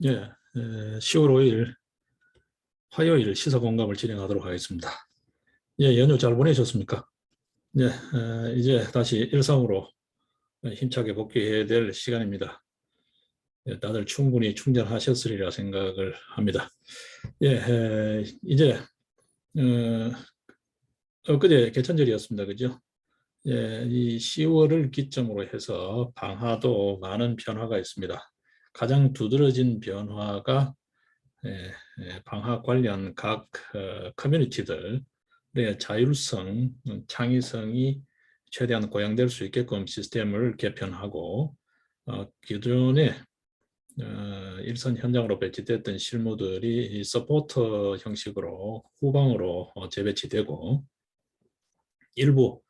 예, 10월 5일 화요일 시사공감을 진행하도록 하겠습니다. 예, 연휴 잘 보내셨습니까? 예, 이제 다시 일상으로 힘차게 복귀해야 될 시간입니다. 예, 다들 충분히 충전하셨으리라 생각을 합니다. 예, 이제 엊그제 개천절이었습니다. 그죠? 예, 이 10월을 기점으로 해서 방화도 많은 변화가 있습니다. 가장 두드러진 변화가 방학 관련 각 커뮤니티들의 자율성, 창의성이 최대한 고양될 수 있게끔 시스템을 개편하고 기존에 일선 현장으로 배치됐던 실무들이 서포터 형식으로 후방으로 재배치되고 일부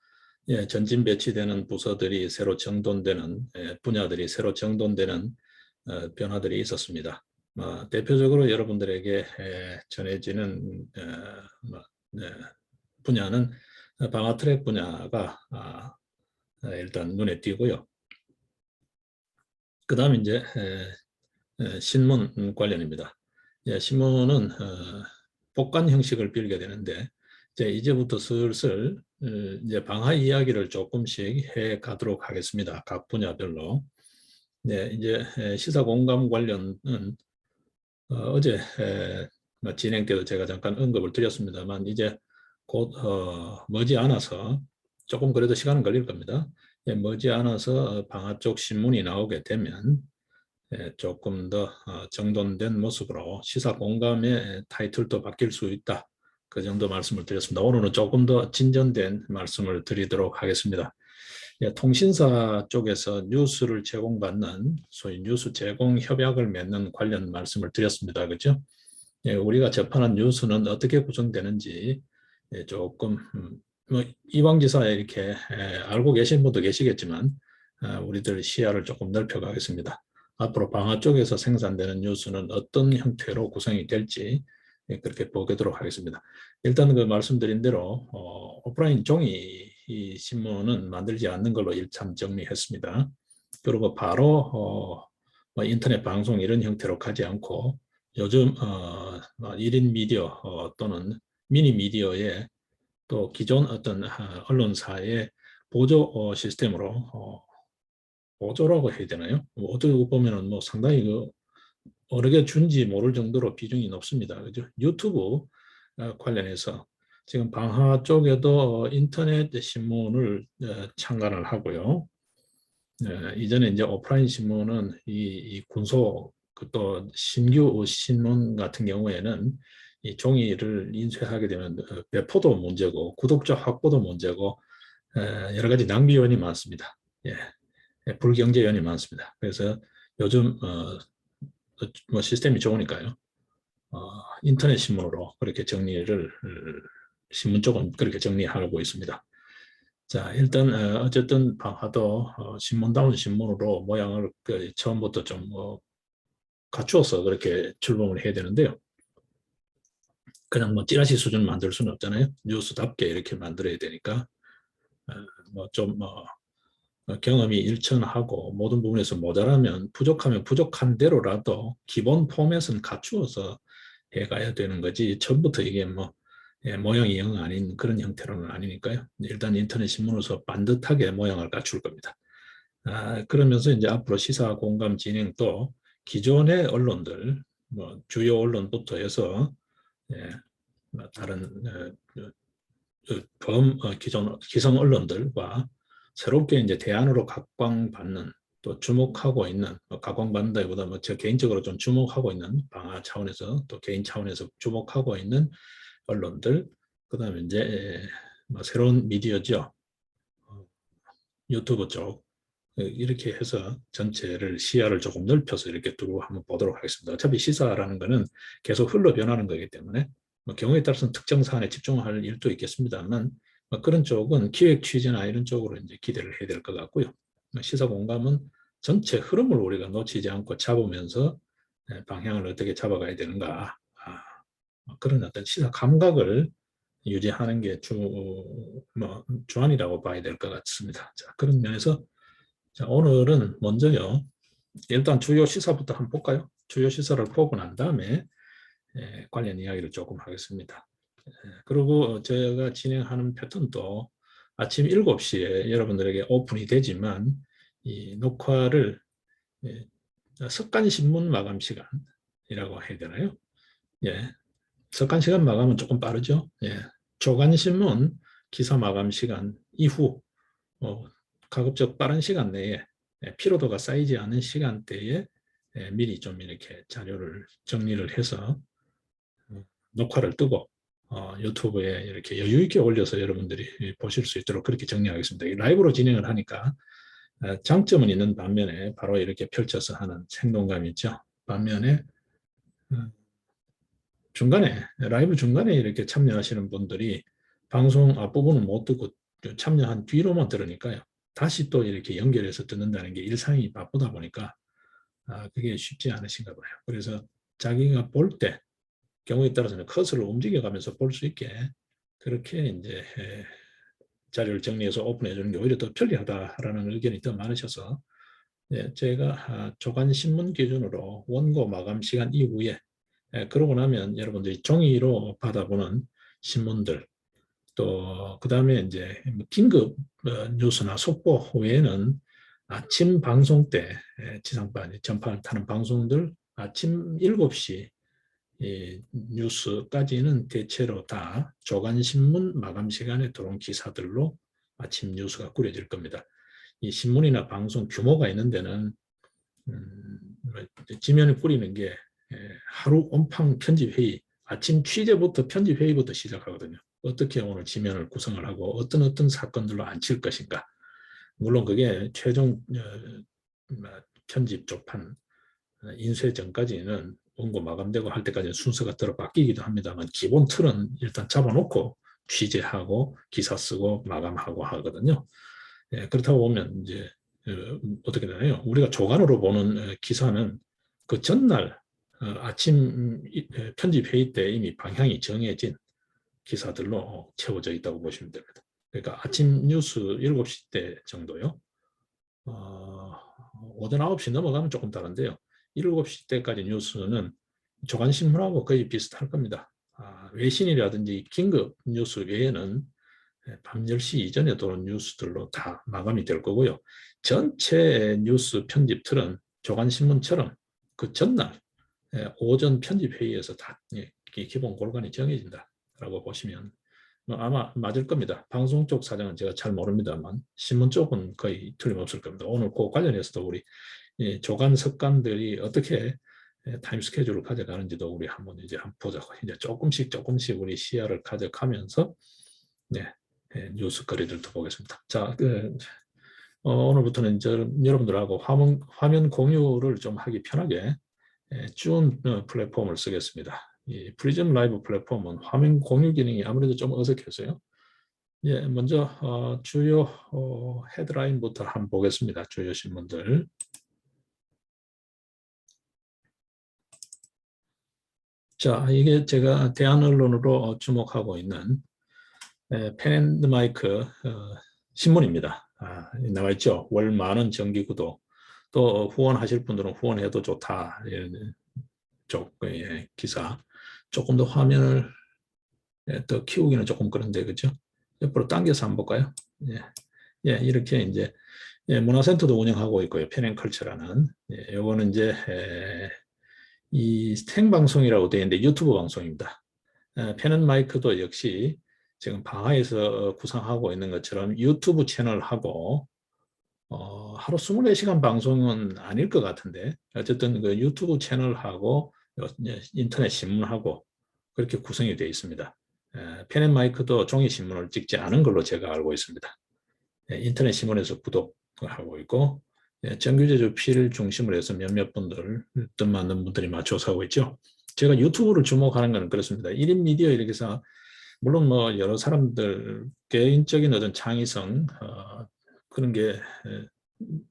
전진 배치되는 부서들이 새로 정돈되는 분야들이 새로 정돈되는 변화들이 있었습니다. 대표적으로 여러분들에게 전해지는 뭐, 분야는 방화 트랙 분야가 일단 눈에 띄고요. 그 다음 이제 신문 관련입니다. 신문은 복간 형식을 빌게 되는데 이제부터 슬슬 이제 방화 이야기를 조금씩 해 가도록 하겠습니다. 각 분야별로. 네, 이제 시사 공감 관련은 어제 뭐 진행 때도 제가 잠깐 언급을 드렸습니다만 이제 곧 머지않아서 조금 그래도 시간은 걸릴 겁니다. 머지않아서 방화 쪽 신문이 나오게 되면 조금 더 정돈된 모습으로 시사 공감의 타이틀도 바뀔 수 있다. 그 정도 말씀을 드렸습니다. 오늘은 조금 더 진전된 말씀을 드리도록 하겠습니다. 통신사 쪽에서 뉴스를 제공받는 소위 뉴스 제공 협약을 맺는 관련 말씀을 드렸습니다. 그렇죠? 우리가 접하는 뉴스는 어떻게 구성되는지 조금 뭐 이방지사 이렇게 알고 계신 분도 계시겠지만 우리들 시야를 조금 넓혀가겠습니다. 앞으로 방화 쪽에서 생산되는 뉴스는 어떤 형태로 구성이 될지 그렇게 보도록 하겠습니다. 일단 그 말씀드린 대로 오프라인 종이 신문은 만들지 않는 걸로 일참 정리했습니다. 그리고 바로 뭐 인터넷 방송 이런 형태로 가지 않고 요즘 1인 미디어 또는 미니 미디어에 또 기존 어떤 언론사의 보조 시스템으로 보조라고 해야 되나요? 어떻게 보면은 뭐 상당히 어느 게 준지 모를 정도로 비중이 높습니다. 그죠? 유튜브 관련해서 지금 방화 쪽에도 인터넷 신문을 창간을 하고요. 이전에 이제 오프라인 신문은 이 군소 또 신규 신문 같은 경우에는 이 종이를 인쇄하게 되면 배포도 문제고 구독자 확보도 문제고 여러 가지 낭비 요인이 많습니다. 불경제 요인이 많습니다. 그래서 요즘 뭐 시스템이 좋으니까요. 인터넷 신문으로 그렇게 정리를 신문 쪽은 그렇게 정리하고 있습니다. 자, 일단 어쨌든 방화도 신문다운 신문으로 모양을 처음부터 좀 갖추어서 그렇게 출범을 해야 되는데요. 그냥 뭐 찌라시 수준 만들 수는 없잖아요. 뉴스답게 이렇게 만들어야 되니까 뭐좀 경험이 일천하고 모든 부분에서 모자라면 부족하면 부족한 대로라도 기본 포맷은 갖추어서 해가야 되는 거지 처음부터 이게 뭐 모양이 영 아닌 그런 형태로는 아니니까요. 일단 인터넷 신문으로서 반듯하게 모양을 갖출 겁니다. 그러면서 이제 앞으로 시사 공감 진행도 기존의 언론들, 뭐 주요 언론부터 해서 뭐 다른 기성 언론들과 새롭게 이제 대안으로 각광받는 또 주목하고 있는 각광받는다기보다 저 개인적으로 좀 주목하고 있는 방화 차원에서 또 개인 차원에서 주목하고 있는 언론들 그다음에 이제 뭐 새로운 미디어죠. 유튜브 쪽 이렇게 해서 전체를 시야를 조금 넓혀서 이렇게 두고 한번 보도록 하겠습니다. 어차피 시사라는 거는 계속 흘러 변하는 거기 때문에 뭐 경우에 따라서는 특정 사안에 집중할 일도 있겠습니다만 뭐 그런 쪽은 기획 취재나 이런 쪽으로 이제 기대를 해야 될 것 같고요. 시사 공감은 전체 흐름을 우리가 놓치지 않고 잡으면서 방향을 어떻게 잡아가야 되는가 그런 어떤 시사 감각을 유지하는 게 주안이라고 봐야 될 것 같습니다. 자, 그런 면에서 자, 오늘은 먼저요. 일단 주요 시사부터 한번 볼까요? 주요 시사를 보고 난 다음에 관련 이야기를 조금 하겠습니다. 그리고 제가 진행하는 패턴도 아침 7시에 여러분들에게 오픈이 되지만 이 녹화를 석간신문 마감 시간이라고 해야 되나요? 예, 석간시간 마감은 조금 빠르죠. 예, 조간신문 기사 마감 시간 이후 가급적 빠른 시간 내에 피로도가 쌓이지 않은 시간대에 미리 좀 이렇게 자료를 정리를 해서 녹화를 뜨고 유튜브에 이렇게 여유 있게 올려서 여러분들이 보실 수 있도록 그렇게 정리하겠습니다. 라이브로 진행을 하니까 장점은 있는 반면에 바로 이렇게 펼쳐서 하는 생동감이 있죠. 반면에 중간에 라이브 중간에 이렇게 참여하시는 분들이 방송 앞부분을 못 듣고 참여한 뒤로만 들으니까요. 다시 또 이렇게 연결해서 듣는다는 게 일상이 바쁘다 보니까 그게 쉽지 않으신가 봐요. 그래서 자기가 볼 때 경우에 따라서는 커서를 움직여가면서 볼 수 있게 그렇게 이제 자료를 정리해서 오픈해 주는 게 오히려 더 편리하다라는 의견이 더 많으셔서 제가 조간 신문 기준으로 원고 마감 시간 이후에 그러고 나면 여러분들이 종이로 받아보는 신문들 또 그다음에 이제 긴급 뉴스나 속보 외에는 아침 방송 때 지상파 전파를 타는 방송들 아침 7시 뉴스까지는 대체로 다 조간신문 마감 시간에 들어온 기사들로 아침 뉴스가 꾸려질 겁니다. 이 신문이나 방송 규모가 있는 데는 뭐 지면을 꾸리는 게 하루 온팡 편집회의, 아침 취재부터 편집회의부터 시작하거든요. 어떻게 오늘 지면을 구성을 하고 어떤 사건들로 앉힐 것인가. 물론 그게 최종 뭐 편집 조판 인쇄 전까지는 원고 마감되고 할 때까지 순서가 들어 바뀌기도 합니다만 기본 틀은 일단 잡아놓고 취재하고 기사 쓰고 마감하고 하거든요. 그렇다고 보면 이제 어떻게 되나요? 우리가 조간으로 보는 기사는 그 전날 아침 편집 회의 때 이미 방향이 정해진 기사들로 채워져 있다고 보시면 됩니다. 그러니까 아침 뉴스 7시 때 정도요. 오전 9시 넘어가면 조금 다른데요. 7시 때까지 뉴스는 조간신문하고 거의 비슷할 겁니다. 외신이라든지 긴급 뉴스 외에는 밤 10시 이전에 들어온 뉴스들로 다 마감이 될 거고요. 전체 뉴스 편집 틀은 조간신문처럼 그 전날 오전 편집회의에서 다 기본 골간이 정해진다라고 보시면 아마 맞을 겁니다. 방송 쪽 사정은 제가 잘 모릅니다만 신문 쪽은 거의 틀림없을 겁니다. 오늘 그 관련해서도 우리 조간 석간들이 어떻게 타임 스케줄을 가져가는지도 우리 한번 보자고. 이제 조금씩 우리 시야를 가져가면서 뉴스거리들도 보겠습니다. 자, 오늘부터는 여러분들하고 화면 공유를 좀 하기 편하게 준 플랫폼을 쓰겠습니다. 이 프리즘 라이브 플랫폼은 화면 공유 기능이 아무래도 좀 어색해서요. 먼저 주요 헤드라인부터 한번 보겠습니다. 주요 신문들. 자, 이게 제가 대한언론으로 주목하고 있는 펜앤마이크 신문입니다. 나와 있죠. 월 10,000원 정기구독. 또 후원하실 분들은 후원해도 좋다. 쪽 기사. 조금 더 화면을 더 키우기는 조금 그런데 그죠? 옆으로 당겨서 한번 볼까요? 이렇게 이제 문화센터도 운영하고 있고요. 펜앤컬처라는 요거는 이제 이 생방송이라고 되어 있는데 유튜브 방송입니다. 펜앤마이크도 역시 지금 방하에서 구상하고 있는 것처럼 유튜브 채널하고 하루 24시간 방송은 아닐 것 같은데 어쨌든 그 유튜브 채널하고 인터넷 신문하고 그렇게 구성이 되어 있습니다. 펜앤마이크도 종이 신문을 찍지 않은 걸로 제가 알고 있습니다. 인터넷 신문에서 구독하고 있고 정규제주 필 중심으로 해서 몇몇 분들 뜻 맞는 분들이 맞춰서 하고 있죠. 제가 유튜브를 주목하는 것은 그렇습니다. 1인 미디어 이렇게 해서 물론 뭐 여러 사람들 개인적인 어떤 창의성 그런 게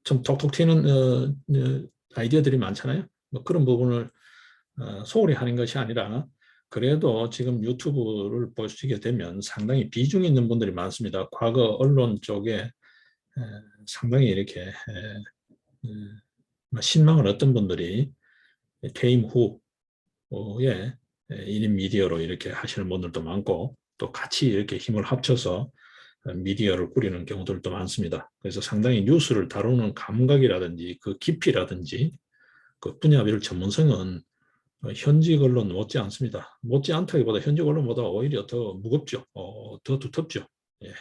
좀 톡톡 튀는 아이디어들이 많잖아요. 뭐 그런 부분을 소홀히 하는 것이 아니라 그래도 지금 유튜브를 보시게 되면 상당히 비중 있는 분들이 많습니다. 과거 언론 쪽에 상당히 이렇게 신망을 얻던 분들이 퇴임 후에 1인 미디어로 이렇게 하시는 분들도 많고 또 같이 이렇게 힘을 합쳐서 미디어를 꾸리는 경우들도 많습니다. 그래서 상당히 뉴스를 다루는 감각이라든지 그 깊이라든지 그 분야별 전문성은 현직 언론 못지 않습니다. 못지 않다기보다 현직 언론보다 오히려 더 무겁죠. 더 두텁죠. 예.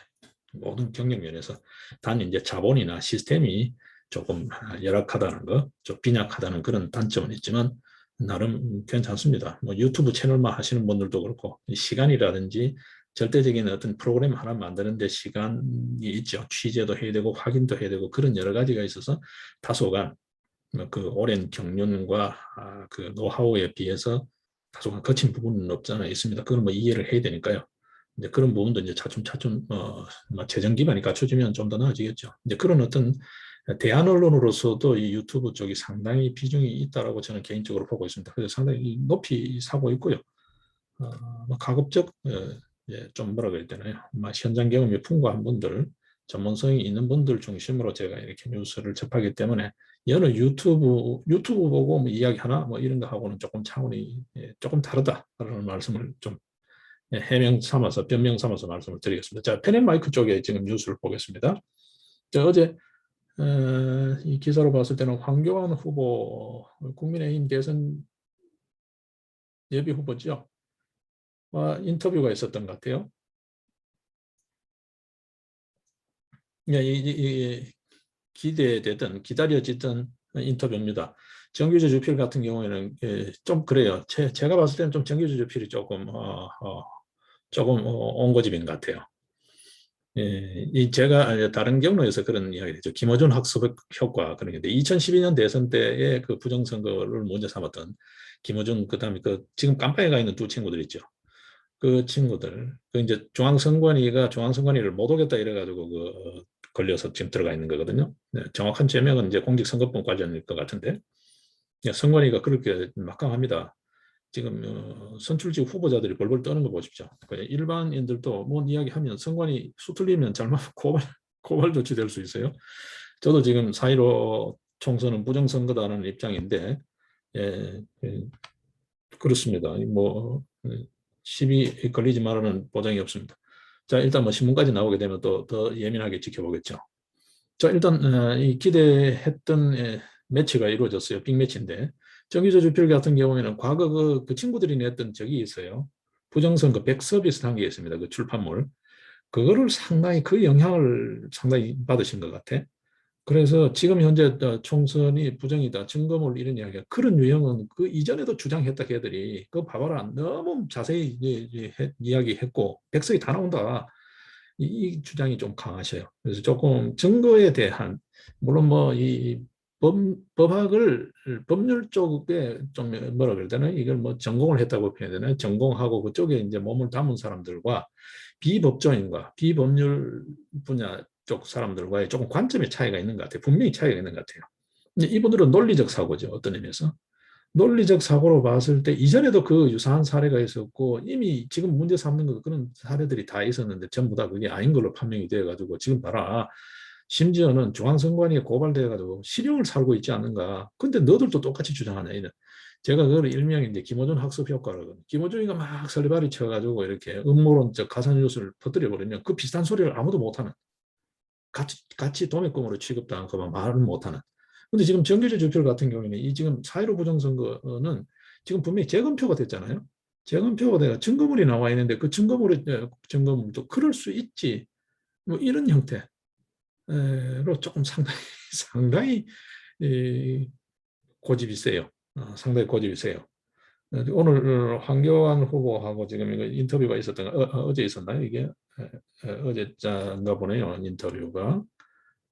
모든 경영면에서 단 이제 자본이나 시스템이 조금 열악하다는 거, 좀 빈약하다는 그런 단점은 있지만 나름 괜찮습니다. 뭐 유튜브 채널만 하시는 분들도 그렇고 시간이라든지 절대적인 어떤 프로그램 하나 만드는데 시간이 있죠. 취재도 해야 되고 확인도 해야 되고 그런 여러 가지가 있어서 다소간 그 오랜 경륜과 그 노하우에 비해서 다소간 거친 부분은 없잖아 있습니다. 그건 뭐 이해를 해야 되니까요. 이제 그런 부분도 이제 차츰차츰 뭐 재정 기반이 갖춰지면 좀 더 나아지겠죠. 이제 그런 어떤 대한 언론으로서도 이 유튜브 쪽이 상당히 비중이 있다라고 저는 개인적으로 보고 있습니다. 그래서 상당히 높이 사고 있고요. 뭐 가급적 예, 좀 뭐라 그래야 되나요? 현장 경험이 풍부한 분들, 전문성이 있는 분들 중심으로 제가 이렇게 뉴스를 접하기 때문에 여느 유튜브 보고 뭐 이야기하나 뭐 이런 거 하고는 조금 차원이 조금 다르다라는 말씀을 좀 해명 삼아서 변명 삼아서 말씀을 드리겠습니다. 자, 펜앤마이크 쪽에 지금 뉴스를 보겠습니다. 자, 어제 이 기사로 봤을 때는 황교안 후보 국민의힘 대선 예비 후보죠. 인터뷰가 있었던 것 같아요. 예, 기대되던 기다려지던 인터뷰입니다. 정규재 주필 같은 경우에는 좀 그래요. 제가 봤을 때는 좀 정규재 주필이 조금 옹고집인 것 같아요. 제가 다른 경로에서 그런 이야기를 했죠. 김어준 학습 효과 그런 게 2012년 대선 때의 그 부정선거를 문제 삼았던 김어준 그다음에 그 지금 깜빵에 가 있는 두 친구들 있죠. 그 친구들 그 이제 중앙선관위를 못 오겠다 이래가지고 걸려서 지금 들어가 있는 거거든요. 네, 정확한 제명은 이제 공직선거법 관련일 것 같은데 선관위가 그렇게 막강합니다. 지금 선출직 후보자들이 벌벌 떠는 거 보십시오. 일반인들도 뭔 이야기하면 선관위 수틀리면 잘못 고발 조치될 수 있어요. 저도 지금 4.15 총선은 부정선거다라는 입장인데 그렇습니다. 뭐 시비 걸리지 말라는 보장이 없습니다. 자, 일단 뭐 신문까지 나오게 되면 또 더 예민하게 지켜보겠죠. 자, 일단 이 기대했던 매치가 이루어졌어요. 빅매치인데 정기조 주필 같은 경우에는 과거 그 친구들이 냈던 적이 있어요. 부정선거 백서비스 한 게 있습니다. 그 출판물. 그거를 상당히 그 영향을 상당히 받으신 것 같아. 그래서 지금 현재 총선이 부정이다, 증거물 이런 이야기가 그런 유형은 그 이전에도 주장했다 걔들이 그거 봐봐라 너무 자세히 이야기했고 백석이 다 나온다. 이 주장이 좀 강하셔요. 그래서 조금 증거에 대한 물론 뭐 이 법학을 법률 쪽에 좀 뭐라 그래야 되나 이걸 뭐 전공을 했다고 표현해야 되나 전공하고 그쪽에 이제 몸을 담은 사람들과 비법조인과 비법률 분야 쪽 사람들과의 조금 관점의 차이가 있는 것 같아요. 분명히 차이가 있는 것 같아요. 이분들은 논리적 사고죠. 어떤 의미에서. 논리적 사고로 봤을 때 이전에도 그 유사한 사례가 있었고 이미 지금 문제 삼는 거 그런 사례들이 다 있었는데 전부 다 그게 아닌 걸로 판명이 되어가지고 지금 봐라. 심지어는 중앙선관위에 고발되어가지고 실형을 살고 있지 않는가. 근데 너들도 똑같이 주장하냐. 이런. 제가 그걸 일명 이제 김어준 학습 효과라고. 김어준이가 막 설레발이 쳐가지고 이렇게 음모론적 가짜뉴스를 퍼뜨려 버리면 그 비슷한 소리를 아무도 못하는. 같이 도매금으로 취급당하고 말은 못하는. 근데 지금 정규제 주표 같은 경우에는 이 지금 4.15 부정선거는 지금 분명히 재검표가 됐잖아요. 재검표가 돼가 증거물이 나와 있는데 그 증거물도 그럴 수 있지. 뭐 이런 형태로 조금 상당히 고집이 세요. 상당히 고집이 세요. 오늘 황교안 후보하고 지금 이거 인터뷰가 있었던 어제 있었나요? 이게 어제인가 보네요. 인터뷰가.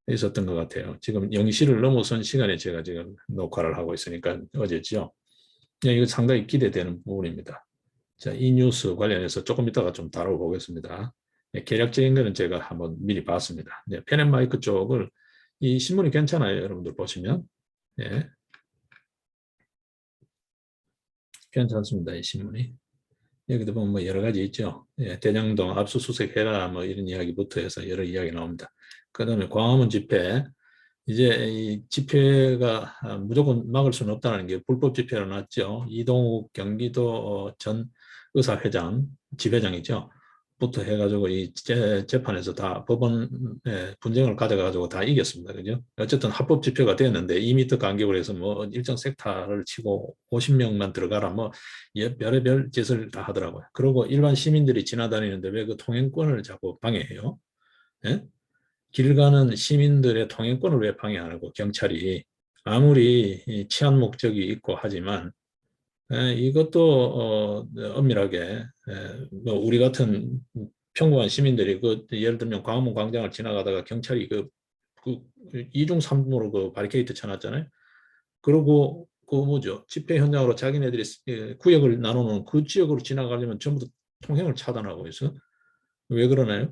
있었던 것 같아요. 지금 0시를 넘어선 시간에 제가 지금 녹화를 하고 있으니까 어제죠. 이거 상당히 기대되는 부분입니다. 자, 이 뉴스 관련해서 조금 이따가 좀 다뤄보겠습니다. 개략적인 거는 제가 한번 미리 봤습니다. 펜앤마이크 쪽을 이 신문이 괜찮아요. 여러분들 보시면. 네, 괜찮습니다. 이 신문이. 여기도 보면 뭐 여러 가지 있죠. 대장동 압수수색 해라 뭐 이런 이야기부터 해서 여러 이야기 나옵니다. 그 다음에 광화문 집회 이제 이 집회가 무조건 막을 수는 없다는 게 불법 집회로 났죠. 이동욱 경기도 전 의사회장, 지회장이죠. 부터 해가지고 이 재판에서 다 법원 분쟁을 가져가지고 다 이겼습니다. 그죠? 어쨌든 합법 집회가 됐는데 2m 간격을 해서 뭐 일정 섹타를 치고 50명만 들어가라 뭐 별의별 짓을 다 하더라고요. 그리고 일반 시민들이 지나다니는데 왜 그 통행권을 자꾸 방해해요? 예? 길 가는 시민들의 통행권을 왜 방해 안 하고 경찰이 아무리 치안 목적이 있고 하지만 이것도 엄밀하게 뭐 우리 같은 평범한 시민들이 그 예를 들면 광화문 광장을 지나가다가 경찰이 그 이중 삼중으로 그 바리케이트 쳐놨잖아요. 그리고 그 뭐죠 집회 현장으로 자기네들이 구역을 나눠놓은 그 지역으로 지나가려면 전부 다 통행을 차단하고 있어. 왜 그러나요?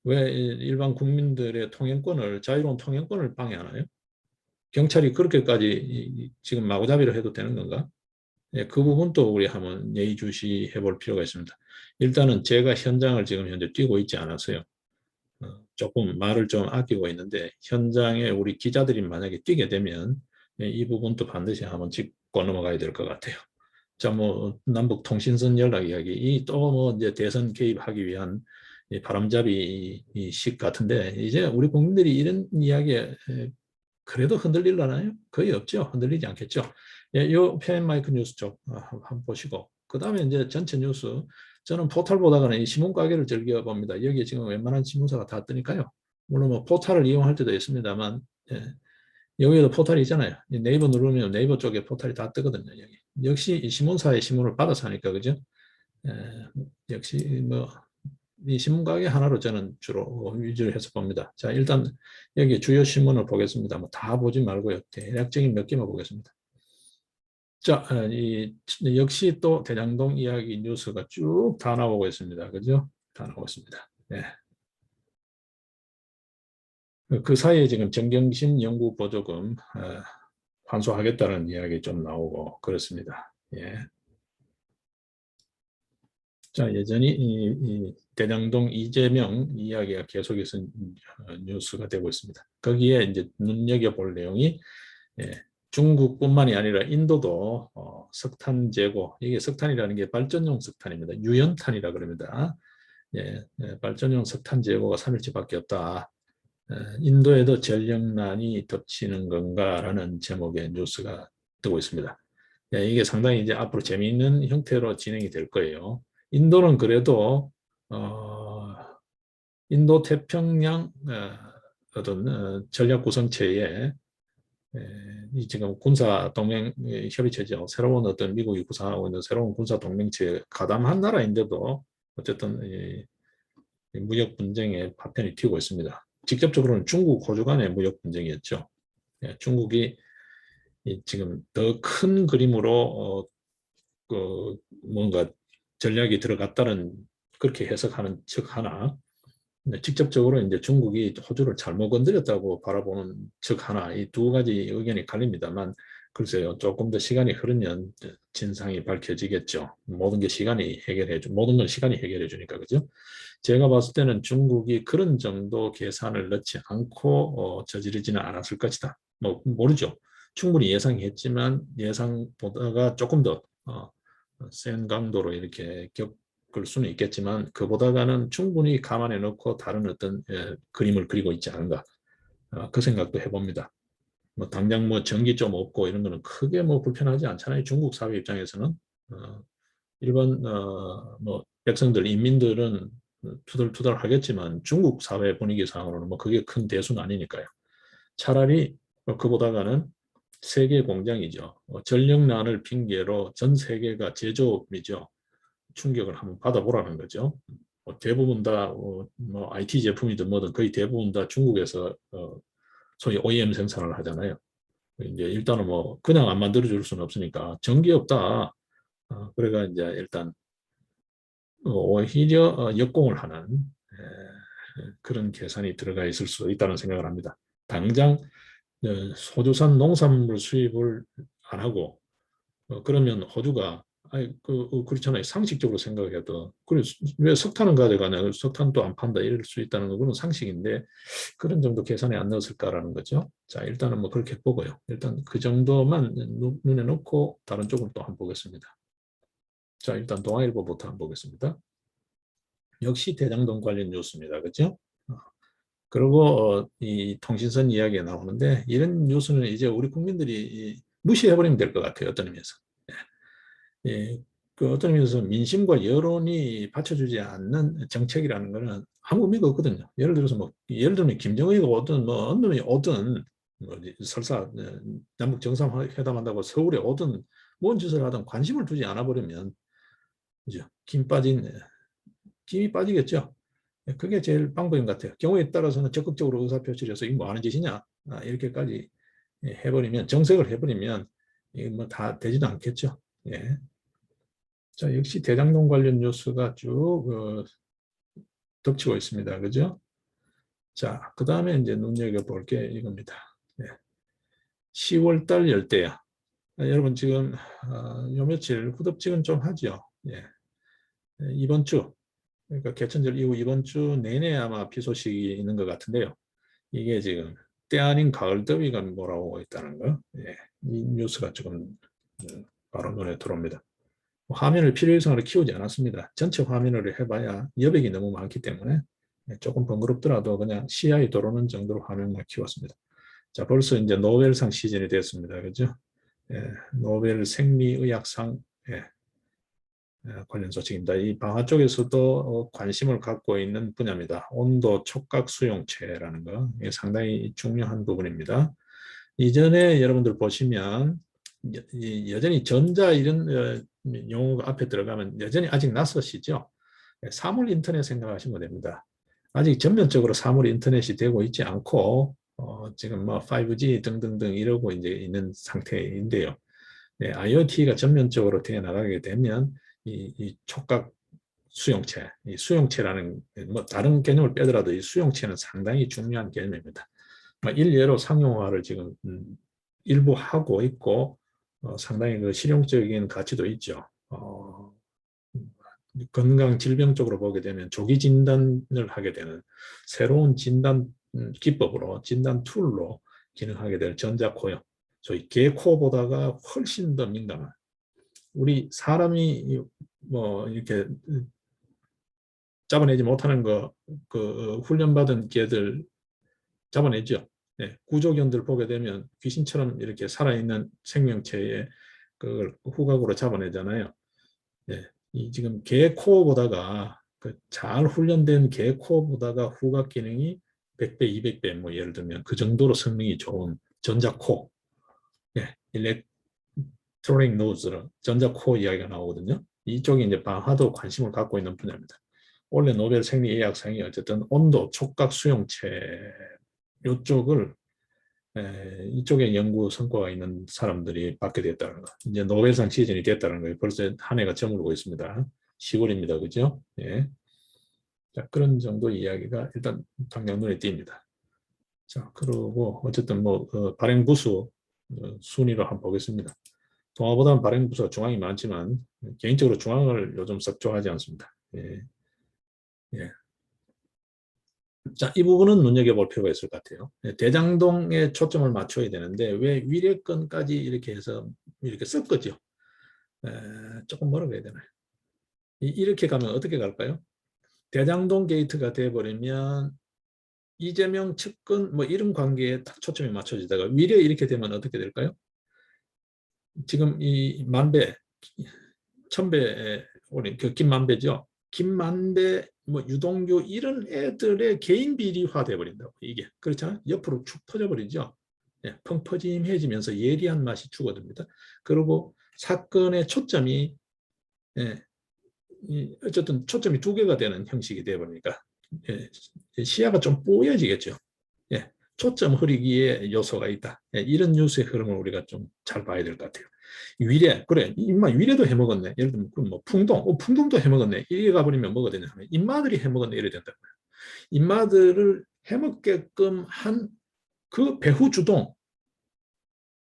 왜 일반 국민들의 통행권을 자유로운 통행권을 방해하나요? 경찰이 그렇게까지 지금 마구잡이로 해도 되는 건가? 예, 그 부분도 우리 한번 예의주시해 볼 필요가 있습니다. 일단은 제가 현장을 지금 현재 뛰고 있지 않아서요. 조금 말을 좀 아끼고 있는데 현장에 우리 기자들이 만약에 뛰게 되면 이 부분도 반드시 한번 짚고 넘어가야 될 것 같아요. 자, 뭐 남북 통신선 연락 이야기, 이 또 뭐 이제 대선 개입하기 위한 이 바람잡이 식 같은데 이제 우리 국민들이 이런 이야기에 그래도 흔들릴라나요? 거의 없죠. 흔들리지 않겠죠. 예, 요 펜마이크 뉴스 쪽 한번 보시고 그 다음에 이제 전체 뉴스 저는 포털 보다가는 이 신문 가게를 즐겨 봅니다. 여기에 지금 웬만한 신문사가 다 뜨니까요. 물론 뭐 포털을 이용할 때도 있습니다만 예, 여기에도 포털이 있잖아요. 네이버 누르면 네이버 쪽에 포털이 다 뜨거든요. 여기. 역시 이 신문사의 신문을 받아서 하니까 그죠? 예, 역시 뭐 이 신문 가게 하나로 저는 주로 위주로 해서 봅니다. 자, 일단 여기 주요 신문을 보겠습니다. 뭐 다 보지 말고요. 대략적인 몇 개만 보겠습니다. 자, 역시 또 대장동 이야기 뉴스가 쭉 다 나오고 있습니다. 그죠? 다 나오고 있습니다. 네. 그 사이에 지금 정경심 연구보조금 환수하겠다는 이야기 좀 나오고 그렇습니다. 예. 자, 여전히 이 대장동 이재명 이야기가 계속해서 뉴스가 되고 있습니다. 거기에 이제 눈여겨볼 내용이 예, 중국뿐만이 아니라 인도도 석탄 재고, 이게 석탄이라는 게 발전용 석탄입니다. 유연탄이라 그럽니다. 예, 발전용 석탄 재고가 3일치밖에 없다. 인도에도 전력난이 덮치는 건가라는 제목의 뉴스가 뜨고 있습니다. 예, 이게 상당히 이제 앞으로 재미있는 형태로 진행이 될 거예요. 인도는 그래도 인도 태평양 어떤 전략 구성체에 이 지금 군사 동맹 협의체죠. 새로운 어떤 미국이 구상하고 있는 새로운 군사 동맹체에 가담한 나라인데도 어쨌든 무역 분쟁의 파편이 튀고 있습니다. 직접적으로는 중국, 호주 간의 무역 분쟁이었죠. 예, 중국이 지금 더 큰 그림으로 뭔가 전략이 들어갔다는 그렇게 해석하는 측 하나, 직접적으로 이제 중국이 호주를 잘못 건드렸다고 바라보는 측 하나, 이 두 가지 의견이 갈립니다만 글쎄요, 조금 더 시간이 흐르면 진상이 밝혀지겠죠. 모든 건 시간이 해결해 주니까 그죠? 제가 봤을 때는 중국이 그런 정도 계산을 넣지 않고 저지르지는 않았을 것이다. 뭐 모르죠. 충분히 예상했지만 예상보다가 조금 더 센 강도로 이렇게 겪을 수는 있겠지만 그보다는 충분히 감안해 놓고 다른 어떤 그림을 그리고 있지 않은가 그 생각도 해봅니다. 뭐 당장 뭐 전기 좀 없고 이런 거는 크게 뭐 불편하지 않잖아요. 중국 사회 입장에서는 일반 뭐 백성들 인민들은 투덜투덜 하겠지만 중국 사회 분위기상으로는 뭐 그게 큰 대수는 아니니까요. 차라리 그보다는 세계 공장이죠. 전력난을 핑계로 전 세계가 제조업이죠. 충격을 한번 받아보라는 거죠. 대부분 다 뭐 IT 제품이든 뭐든 거의 대부분 다 중국에서 소위 OEM 생산을 하잖아요. 이제 일단은 뭐 그냥 안 만들어 줄 수는 없으니까 전기 없다. 그래가 이제 일단 오히려 역공을 하는 그런 계산이 들어가 있을 수 있다는 생각을 합니다. 당장 호주산 농산물 수입을 안 하고 그러면 호주가 아니, 그렇잖아요. 상식적으로 생각해도. 그래, 왜 석탄은 가져가냐? 석탄도 안 판다. 이럴 수 있다는 거는 상식인데, 그런 정도 계산에 안 넣었을까라는 거죠. 자, 일단은 뭐 그렇게 보고요. 일단 그 정도만 눈에 넣고 다른 쪽을 또 한번 보겠습니다. 자, 일단 동아일보부터 한번 보겠습니다. 역시 대장동 관련 뉴스입니다. 그죠? 그리고 이 통신선 이야기가 나오는데, 이런 뉴스는 이제 우리 국민들이 무시해버리면 될 것 같아요. 어떤 의미에서. 예, 그 어떤 의미에서 민심과 여론이 받쳐주지 않는 정책이라는 것은 아무 의미가 없거든요. 예를 들어서 뭐 예를 들면 김정은이가 오든 뭐 어느 놈이 오든 뭐 설사 남북 정상회담 한다고 서울에 오든 뭔 짓을 하든 관심을 두지 않아 버리면 그죠? 김이 빠지겠죠. 예, 그게 제일 방법인 것 같아요. 경우에 따라서는 적극적으로 의사표시를 해서 이거 뭐 하는 짓이냐 이렇게까지 해버리면 정색을 해버리면 이게 뭐 다 되지도 않겠죠. 예. 자, 역시 대장동 관련 뉴스가 쭉 덮치고 있습니다. 그죠? 자, 그 다음에 이제 눈여겨볼 게 이겁니다. 네. 10월 달 열대야. 여러분 지금 요 며칠 후덥지근 좀 하죠. 예. 이번 주, 그러니까 개천절 이후 이번 주 내내 아마 비 소식이 있는 것 같은데요. 이게 지금 때 아닌 가을 더위가 몰아오고 있다는 거. 예. 이 뉴스가 조금 바로 눈에 들어옵니다. 화면을 필요 이상으로 키우지 않았습니다. 전체 화면으로 해봐야 여백이 너무 많기 때문에 조금 번거롭더라도 그냥 시야에 들어오는 정도로 화면만 키웠습니다. 자, 벌써 이제 노벨상 시즌이 됐습니다. 그죠? 예, 노벨 생리의학상 예, 관련 소식입니다. 이 방화 쪽에서도 관심을 갖고 있는 분야입니다. 온도 촉각 수용체라는 거 상당히 중요한 부분입니다. 이전에 여러분들 보시면 여전히 전자 이런 용어가 앞에 들어가면 여전히 아직 낯서시죠? 사물 인터넷 생각하시면 됩니다. 아직 전면적으로 사물 인터넷이 되고 있지 않고 지금 뭐 5G 등등등 이러고 이제 있는 상태인데요. IoT가 전면적으로 되어 나가게 되면 이 촉각 수용체, 이 수용체라는 뭐 다른 개념을 빼더라도 이 수용체는 상당히 중요한 개념입니다. 일례로 상용화를 지금 일부 하고 있고 상당히 그 실용적인 가치도 있죠. 건강 질병 쪽으로 보게 되면 조기 진단을 하게 되는 새로운 진단 기법으로 진단 툴로 기능하게 될 전자코요. 저희 개코보다가 훨씬 더 민감한 우리 사람이 뭐 이렇게 잡아내지 못하는 거 그 훈련받은 개들 잡아내죠. 네, 구조견들 보게 되면 귀신처럼 이렇게 살아있는 생명체에 그걸 후각으로 잡아내잖아요. 네, 이 지금 개 코어보다가 그잘 훈련된 개 코어보다가 후각 기능이 100배, 200배 뭐 예를 들면 그 정도로 성능이 좋은 전자코, 네, 일렉트로닉 노즈로 전자코 이야기가 나오거든요. 이쪽이 이제 방화도 관심을 갖고 있는 분야입니다. 원래 노벨 생리의학상이 어쨌든 온도, 촉각, 수용체 이쪽을 이쪽에 연구 성과가 있는 사람들이 받게 됐다는 거. 이제 노벨상 시즌이 됐다는 거예요. 벌써 한 해가 저물고 있습니다. 10월입니다. 그죠? 예. 자, 그런 정도 이야기가 일단 당장 눈에 띕니다. 자, 그리고 어쨌든 뭐 발행부수 순위로 한번 보겠습니다. 동아보다는 발행부수가 중앙이 많지만 개인적으로 중앙을 요즘 썩 좋아하지 않습니다. 예. 예. 자, 이 부분은 눈여겨볼 필요가 있을 것 같아요. 대장동에 초점을 맞춰야 되는데 왜 위례권까지 이렇게 해서 이렇게 섞었죠? 조금 뭐라고 해야 되나요? 이렇게 가면 어떻게 갈까요? 대장동 게이트가 돼버리면 이재명 측근 뭐 이런 관계에 딱 초점이 맞춰지다가 위례 이렇게 되면 어떻게 될까요? 지금 이 만배, 천배, 그 김만배죠. 김만배, 뭐 유동규 이런 애들의 개인 비리화 돼버린다고 이게 그렇잖아요. 옆으로 축 퍼져버리죠. 예, 펑퍼짐해지면서 예리한 맛이 죽어듭니다. 그리고 사건의 초점이 예, 어쨌든 초점이 두 개가 되는 형식이 되어버리니까 예, 시야가 좀 뽀여지겠죠. 예, 초점 흐리기에 요소가 있다. 예, 이런 뉴스의 흐름을 우리가 좀 잘 봐야 될 것 같아요. 위례, 그래, 임마 위례도 해먹었네. 예를 들면 그럼 뭐 풍동, 풍동도 해먹었네. 이래 가버리면 뭐가 되냐 하면 임마들이 해먹었네. 이래 된다고요. 임마들을 해먹게끔 한 그 배후 주동,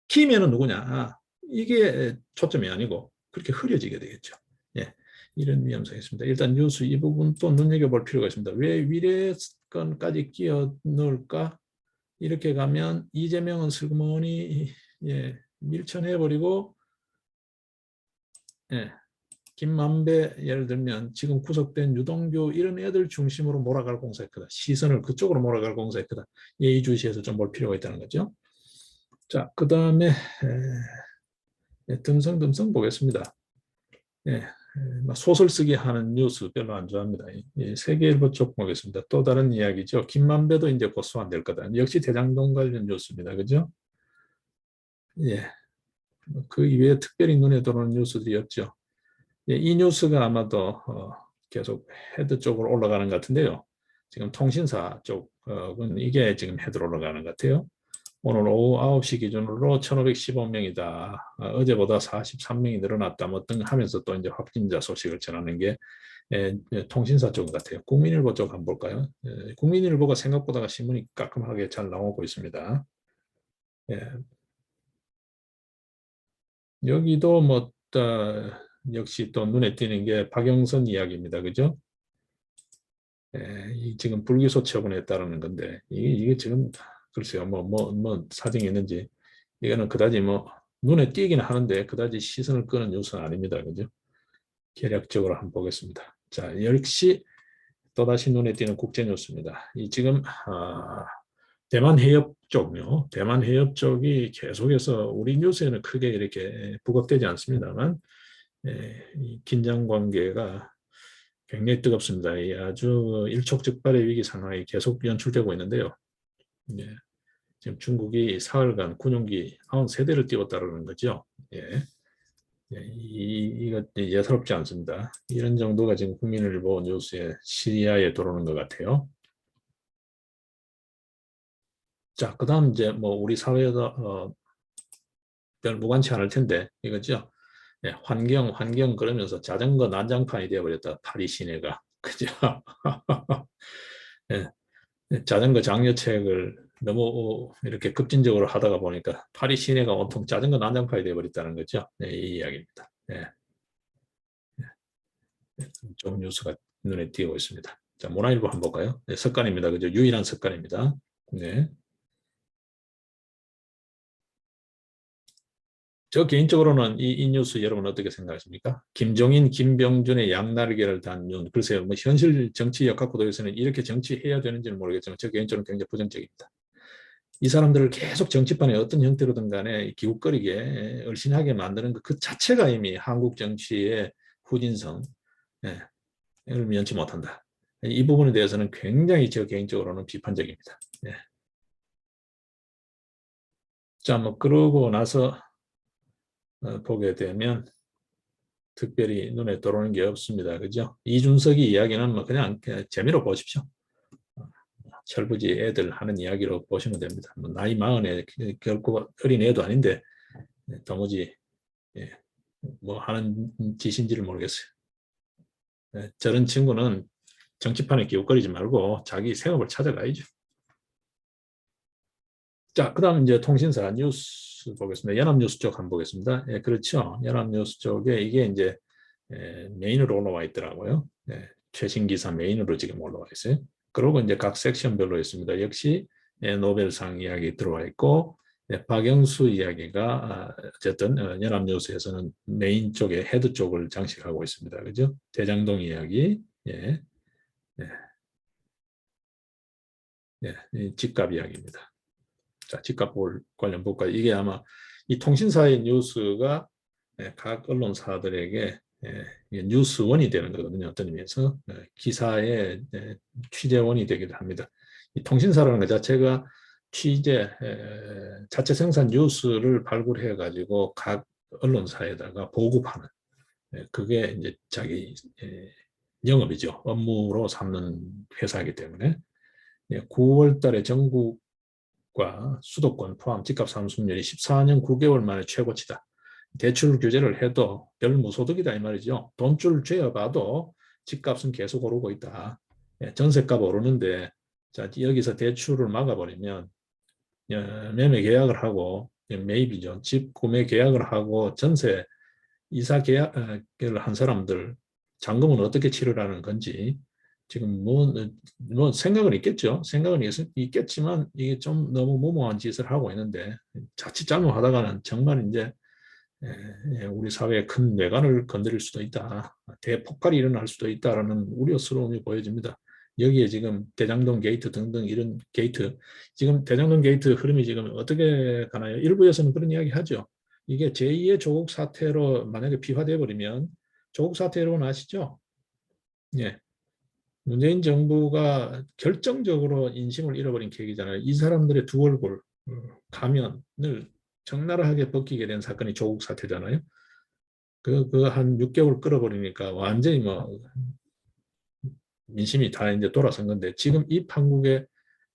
키면은 누구냐? 이게 초점이 아니고 그렇게 흐려지게 되겠죠. 예, 이런 위험성이 있습니다. 일단 뉴스 이 부분 또 눈여겨볼 필요가 있습니다. 왜 위례건까지 끼어 넣을까? 이렇게 가면 이재명은 슬그머니 예, 밀쳐내버리고 예, 김만배 예를 들면 지금 구속된 유동규 이런 애들 중심으로 몰아갈 공사가 크다. 시선을 그쪽으로 몰아갈 공사가 크다. 예의주시해서 좀 볼 필요가 있다는 거죠. 자, 그 다음에 듬성듬성 보겠습니다. 예, 소설 쓰기 하는 뉴스 별로 안 좋아합니다. 세계일보 쪽 보겠습니다. 또 다른 이야기죠. 김만배도 이제 곧 소환될 거다. 역시 대장동 관련 뉴스입니다. 그죠? 예, 그 이외에 특별히 눈에 들어오는 뉴스들이 없죠. 예, 이 뉴스가 아마도 계속 헤드 쪽으로 올라가는 것 같은데요. 지금 통신사 쪽은 이게 지금 헤드로 올라가는 것 같아요. 오늘 오후 9시 기준으로 1,515명이다. 어제보다 43명이 늘어났다. 뭐 등 하면서 또 이제 확진자 소식을 전하는 게 통신사 쪽 같아요. 국민일보 쪽 한번 볼까요? 국민일보가 생각보다 신문이 깔끔하게 잘 나오고 있습니다. 예. 여기도 뭐 역시 또 눈에 띄는 게 박영선 이야기입니다. 그죠? 지금 불기소 처분에 따르는 건데 이게 지금 글쎄요 뭐 사정이 있는지 이거는 그다지 뭐 눈에 띄긴 하는데 그다지 시선을 끄는 뉴스는 아닙니다. 그죠? 개략적으로 한번 보겠습니다. 자, 역시 또다시 눈에 띄는 국제 뉴스입니다. 이 지금 대만 해협 쪽요. 대만 해협 쪽이 계속해서 우리 뉴스에는 크게 이렇게 부각되지 않습니다만 이 긴장 관계가 굉장히 뜨겁습니다. 아주 일촉즉발의 위기 상황이 계속 연출되고 있는데요. 예, 지금 중국이 사흘간 군용기 93대를 띄웠다는 거죠. 예, 이거 예사롭지 않습니다. 이런 정도가 지금 국민일보 뉴스에 시야에 들어오는 것 같아요. 자, 그 다음 이제 뭐 우리 사회에서 별 무관치 않을 텐데 이거죠. 예, 환경 그러면서 자전거 난장판이 되어버렸다. 파리 시내가. 그죠? 예, 자전거 장려책을 너무 이렇게 급진적으로 하다가 보니까 파리 시내가 온통 자전거 난장판이 되어버렸다는 거죠. 네, 이 이야기입니다. 네, 좋은 뉴스가 눈에 띄고 있습니다. 자, 문화일보 한번 볼까요? 네, 석간입니다. 그죠? 유일한 석간입니다. 네. 저 개인적으로는 이 뉴스 여러분 어떻게 생각하십니까? 김종인, 김병준의 양날개를 단 윤. 글쎄요, 뭐 현실 정치 역학구도에서는 이렇게 정치해야 되는지는 모르겠지만 저 개인적으로는 굉장히 부정적입니다. 이 사람들을 계속 정치판에 어떤 형태로든 간에 기웃거리게 얼씬하게 만드는 그 자체가 이미 한국 정치의 후진성, 을 면치 못한다. 이 부분에 대해서는 굉장히 저 개인적으로는 비판적입니다. 예. 자, 뭐 그러고 나서 보게 되면 특별히 눈에 들어오는 게 없습니다. 그죠? 이준석이 이야기는 뭐 그냥 재미로 보십시오. 철부지 애들 하는 이야기로 보시면 됩니다. 뭐 나이 마흔에 결코 어린 애도 아닌데 도무지 뭐 하는 짓인지를 모르겠어요. 저런 친구는 정치판에 기웃거리지 말고 자기 생업을 찾아가야죠. 자, 그 다음 이제 통신사 뉴스 보겠습니다. 연합뉴스 쪽 한번 보겠습니다. 예, 그렇죠. 연합뉴스 쪽에 이게 이제 메인으로 올라와 있더라고요. 최신 기사 메인으로 지금 올라와 있어요. 그리고 이제 각 섹션별로 있습니다. 역시 노벨상 이야기 들어와 있고 박영수 이야기가 어쨌든 연합뉴스에서는 메인 쪽에 헤드 쪽을 장식하고 있습니다. 그죠? 대장동 이야기, 예, 예, 예, 집값 이야기입니다. 자, 집값 관련 볼까요? 이게 아마 이 통신사의 뉴스가 각 언론사들에게 뉴스원이 되는 거거든요. 어떤 의미에서 기사의 취재원이 되기도 합니다. 이 통신사라는 것 자체가 취재, 자체 생산 뉴스를 발굴해 가지고 각 언론사에다가 보급하는 그게 이제 자기 영업이죠. 업무로 삼는 회사이기 때문에 9월 달에 전국과 수도권 포함 집값 상승률이 14년 9개월 만에 최고치다. 대출 규제를 해도 별 무소득이다 이 말이죠. 돈줄 죄어봐도 집값은 계속 오르고 있다. 전세값 오르는데 자, 여기서 대출을 막아버리면 매매 계약을 하고 매입이죠. 집 구매 계약을 하고 전세 이사 계약을 한 사람들 잔금은 어떻게 치르라는 건지 지금 뭐 생각은 있겠죠. 생각은 있겠지만 이게 좀 너무 무모한 짓을 하고 있는데 자칫 잘못하다가는 정말 이제 우리 사회의 큰 뇌관을 건드릴 수도 있다. 대폭발이 일어날 수도 있다라는 우려스러움이 보여집니다. 여기에 지금 대장동 게이트 등등 이런 게이트, 지금 대장동 게이트 흐름이 지금 어떻게 가나요? 일부에서는 그런 이야기 하죠. 이게 제2의 조국 사태로 만약에 비화돼 버리면 조국 사태 여러분 아시죠? 예. 문재인 정부가 결정적으로 인심을 잃어버린 계기잖아요. 이 사람들의 두 얼굴, 가면을 적나라하게 벗기게 된 사건이 조국 사태잖아요. 그 한 6개월 끌어버리니까 완전히 뭐 민심이 다 이제 돌아선 건데 지금 이 판국에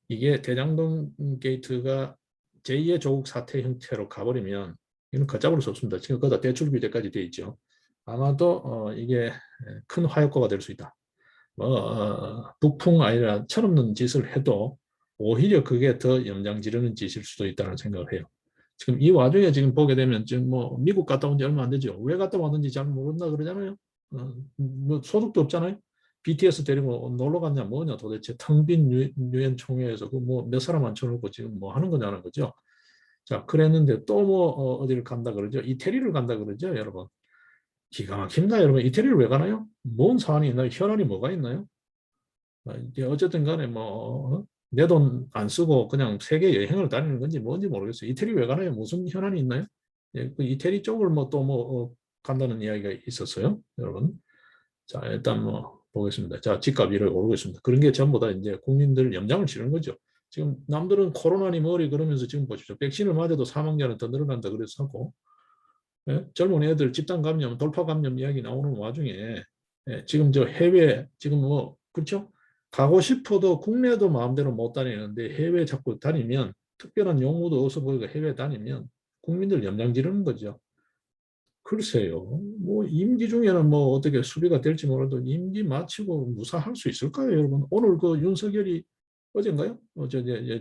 이게 대장동 게이트가 제2의 조국 사태 형태로 가버리면 이건 걷잡을 수 없습니다. 지금 거기다 대출 규제까지 돼 있죠. 아마도 이게 큰 화약고가 될 수 있다. 북풍 아니라 철없는 짓을 해도 오히려 그게 더 염장 지르는 짓일 수도 있다는 생각을 해요. 지금 이 와중에 지금 보게 되면 지금 뭐 미국 갔다 온 지 얼마 안 되죠. 왜 갔다 왔는지 잘 모른다 그러잖아요. 뭐 소득도 없잖아요. BTS 데리고 놀러 갔냐 뭐냐 도대체 텅 빈 유엔 총회에서 그 뭐 몇 사람 앉혀놓고 지금 뭐 하는 거냐는 거죠. 자, 그랬는데 또 뭐 어디를 간다 그러죠. 이태리를 간다 그러죠, 여러분. 기가 막힙니다, 여러분. 이태리를 왜 가나요? 뭔 사안이 있나요? 현안이 뭐가 있나요? 어쨌든 간에 뭐 내 돈 안 쓰고 그냥 세계 여행을 다니는 건지 뭔지 모르겠어요. 이태리 왜 가나요? 무슨 현안이 있나요? 예, 그 이태리 쪽을 뭐 또 뭐 간다는 이야기가 있었어요, 여러분. 자, 일단 뭐 보겠습니다. 자, 집값 이렇게 오르고 있습니다. 그런 게 전부 다 이제 국민들 염장을 치는 거죠. 지금 남들은 코로나니 뭐리 그러면서 지금 보십시오. 백신을 맞아도 사망자는 더 늘어난다 그래서 하고 예? 젊은 애들 집단 감염, 돌파 감염 이야기 나오는 와중에 예, 지금 저 해외 지금 뭐 그렇죠? 가고 싶어도 국내도 마음대로 못 다니는데 해외 자꾸 다니면 특별한 용무도 없어 보이고 해외 다니면 국민들 염장 지르는 거죠. 글쎄요. 뭐 임기 중에는 뭐 어떻게 수비가 될지 몰라도 임기 마치고 무사할 수 있을까요, 여러분? 오늘 그 윤석열이 어젠가요?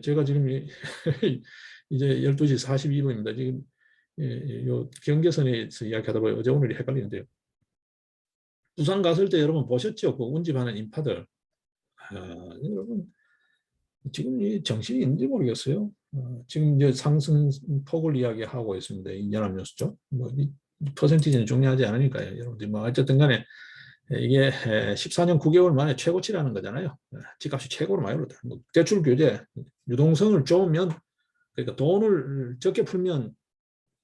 제가 지금 이제 12시 42분입니다. 지금 요 경계선에서 이야기하다 보니 어제 오늘이 헷갈리는데요. 부산 갔을 때 여러분 보셨죠? 그 운집하는 인파들. 여러분 지금 이 정신이 있는지 모르겠어요. 지금 이제 상승폭을 이야기하고 있습니다. 이 연합뉴스죠. 뭐이 퍼센티지는 중요하지 않으니까요. 여러분들 뭐 어쨌든 간에 이게 14년 9개월 만에 최고치라는 거잖아요. 집값이 최고로 많이 오르다. 뭐 대출 규제, 유동성을 좋으면 그러니까 돈을 적게 풀면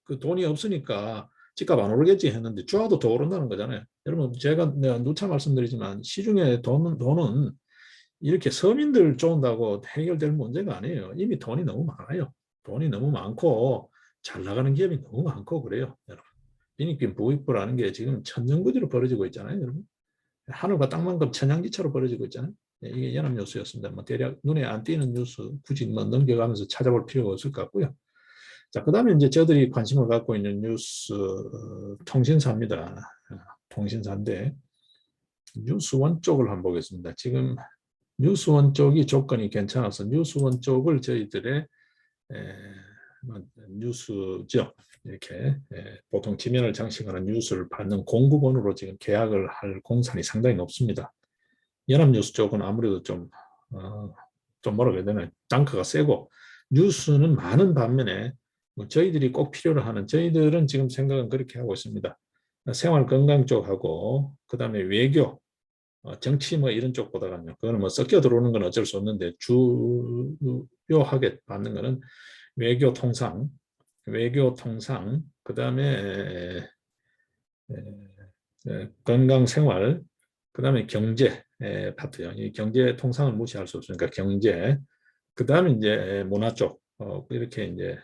그 돈이 없으니까 집값 안 오르겠지 했는데 주가도 더 오른다는 거잖아요. 여러분 내가 누차 말씀드리지만 시중에 돈은 이렇게 서민들 좋은다고 해결될 문제가 아니에요. 이미 돈이 너무 많아요. 돈이 너무 많고 잘 나가는 기업이 너무 많고 그래요. 여러분. 빈익빈 부익부라는 게 지금 천정부지로 벌어지고 있잖아요. 여러분. 하늘과 땅만큼 천양지차로 벌어지고 있잖아요. 이게 연합뉴스였습니다. 뭐 대략 눈에 안 띄는 뉴스 굳이 뭐 넘겨가면서 찾아볼 필요가 없을 것 같고요. 자, 그다음에 이제 저들이 관심을 갖고 있는 뉴스 통신사입니다. 통신사인데 뉴스원 쪽을 한번 보겠습니다. 지금 뉴스원 쪽이 조건이 괜찮아서 뉴스원 쪽을 저희들의 뭐 뉴스죠. 이렇게 보통 지면을 장식하는 뉴스를 받는 공급원으로 지금 계약을 할 공산이 상당히 높습니다. 연합뉴스 쪽은 아무래도 좀 뭐라고 해야 되나 단가가 세고 뉴스는 많은 반면에 뭐 저희들이 꼭 필요로 하는 저희들은 지금 생각은 그렇게 하고 있습니다. 생활 건강 쪽하고 그 다음에 외교 정치 뭐 이런 쪽보다는요. 그거는 뭐 섞여 들어오는 건 어쩔 수 없는데 주요하게 받는 거는 외교 통상, 그 다음에 건강 생활, 그 다음에 경제 파트요. 이 경제 통상을 무시할 수 없으니까 경제, 그 다음에 이제 문화 쪽, 이렇게 이제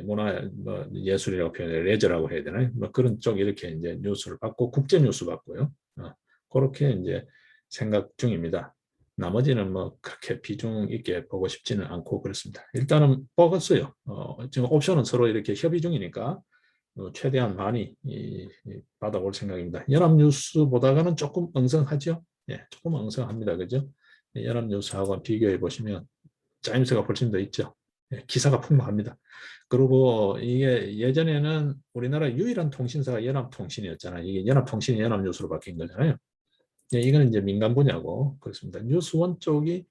문화, 뭐 예술이라고 표현해, 레저라고 해야 되나요? 뭐 그런 쪽 이렇게 이제 뉴스를 받고 국제 뉴스 받고요. 그렇게 이제 생각 중입니다. 나머지는 뭐 그렇게 비중 있게 보고 싶지는 않고 그렇습니다. 일단은 뽑았어요. 지금 옵션은 서로 이렇게 협의 중이니까 최대한 많이 받아볼 생각입니다. 연합뉴스보다는 조금 엉성하죠. 예, 조금 엉성합니다. 그죠? 연합뉴스하고 비교해 보시면 짜임새가 훨씬 더 있죠. 기사가 풍부합니다. 그리고 이게 예전에는 우리나라 유일한 통신사가 연합통신이었잖아요. 이게 연합통신이 연합뉴스로 바뀐 거잖아요. 이거는 이제 민간 분야고 그렇습니다. 뉴스원 쪽이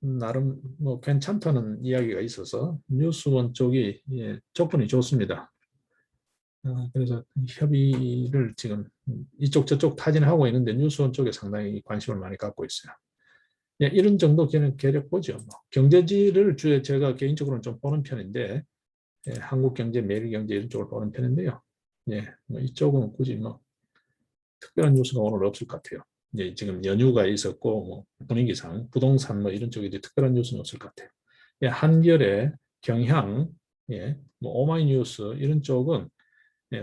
나름 뭐 괜찮다는 이야기가 있어서 뉴스원 쪽이 조건이 좋습니다. 그래서 협의를 지금 이쪽 저쪽 타진하고 있는데 뉴스원 쪽에 상당히 관심을 많이 갖고 있어요. 이런 정도 계력 보죠. 뭐. 경제지를 주에 제가 개인적으로는 좀 보는 편인데 한국경제, 매일경제 이런 쪽을 보는 편인데요. 뭐 이쪽은 굳이 뭐 특별한 뉴스가 오늘 없을 것 같아요. 지금 연휴가 있었고 뭐 분위기상 부동산 뭐 이런 쪽에 특별한 뉴스는 없을 것 같아요. 한겨레, 경향, 뭐 오마이뉴스 이런 쪽은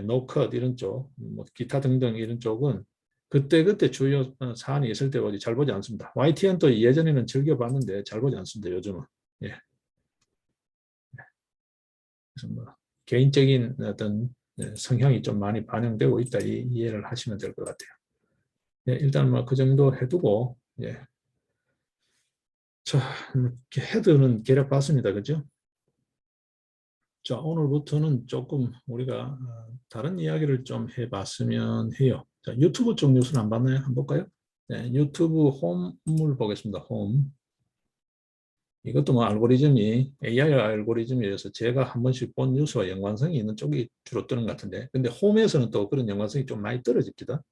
노컷 이런 쪽, 뭐 기타 등등 이런 쪽은 그때그때 주요 사안이 있을 때 보지 잘 보지 않습니다. YTN 또 예전에는 즐겨봤는데 잘 보지 않습니다. 요즘은. 그래서 뭐 개인적인 어떤 성향이 좀 많이 반영되고 있다 이 이해를 하시면 될 것 같아요. 일단 뭐 그 정도 해두고 자 헤드는 계략 봤습니다. 그죠? 자 오늘부터는 조금 우리가 다른 이야기를 좀 해봤으면 해요. 자, 유튜브 쪽 뉴스는 안 봤나요? 한번 볼까요? 유튜브 홈을 보겠습니다. 홈. 이것도 뭐 알고리즘이 AI 알고리즘이어서 제가 한 번씩 본 뉴스와 연관성이 있는 쪽이 주로 뜨는 것 같은데 근데 홈에서는 또 그런 연관성이 좀 많이 떨어집니다.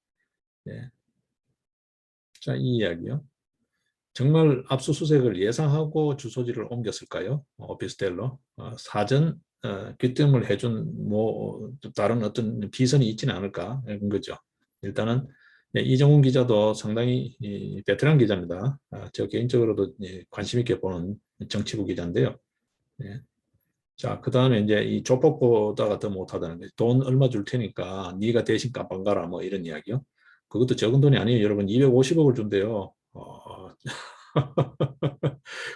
자, 이 이야기요. 정말 압수수색을 예상하고 주소지를 옮겼을까요? 오피스텔로. 사전 귀뜸을 해준 뭐 다른 어떤 비선이 있지는 않을까 이런 거죠. 일단은 이정훈 기자도 상당히 베테랑 기자입니다. 저 개인적으로도 관심 있게 보는 정치부 기자인데요. 자, 그 다음에 이제 이 조폭보다가 더 못하다는 거죠. 돈 얼마 줄 테니까 네가 대신 깜빵 가라 뭐 이런 이야기요. 그것도 적은 돈이 아니에요. 여러분 250억을 준대요.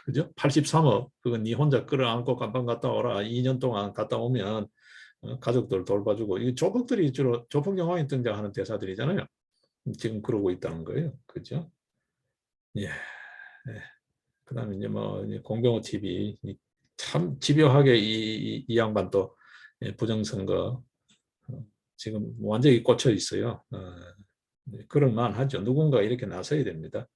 그죠? 83억. 그건 네 혼자 끌어안고 깜빵 갔다 오라. 2년 동안 갔다 오면 가족들 돌봐주고. 이 조폭들이 주로 조폭 영화에 등장하는 대사들이잖아요. 지금 그러고 있다는 거예요. 그죠? 예. 그다음에 이제 뭐 공병호 TV 참 집요하게 이 양반 또 부정선거 지금 완전히 꽂혀 있어요. 그럴 만하죠. 누군가 이렇게 나서야 됩니다.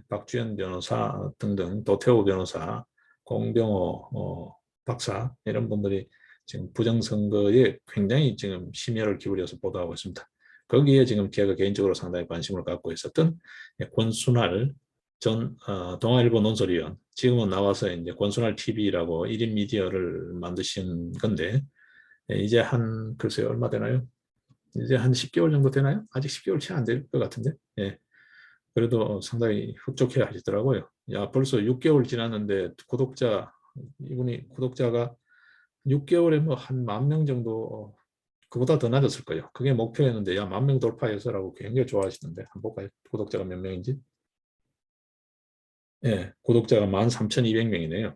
박주현 변호사 등등 도태우 변호사, 공병호 박사 이런 분들이 지금 부정선거에 굉장히 지금 심혈을 기울여서 보도하고 있습니다. 거기에 지금 제가 개인적으로 상당히 관심을 갖고 있었던 권순할 전 동아일보 논설위원 지금은 나와서 이제 권순할 TV라고 1인 미디어를 만드신 건데 이제 한 글쎄요 얼마 되나요? 이제 한 10개월 정도 되나요? 아직 10개월 채 안 될 것 같은데. 그래도 상당히 흡족해 하시더라고요. 야, 벌써 6개월 지났는데 이분이 구독자가 6개월에 뭐 한 10,000명 정도, 그보다 더 낮았을 거예요. 그게 목표였는데, 야, 10,000명 돌파해서라고 굉장히 좋아하시는데, 한번 볼까요? 구독자가 몇 명인지? 구독자가 13,200명이네요.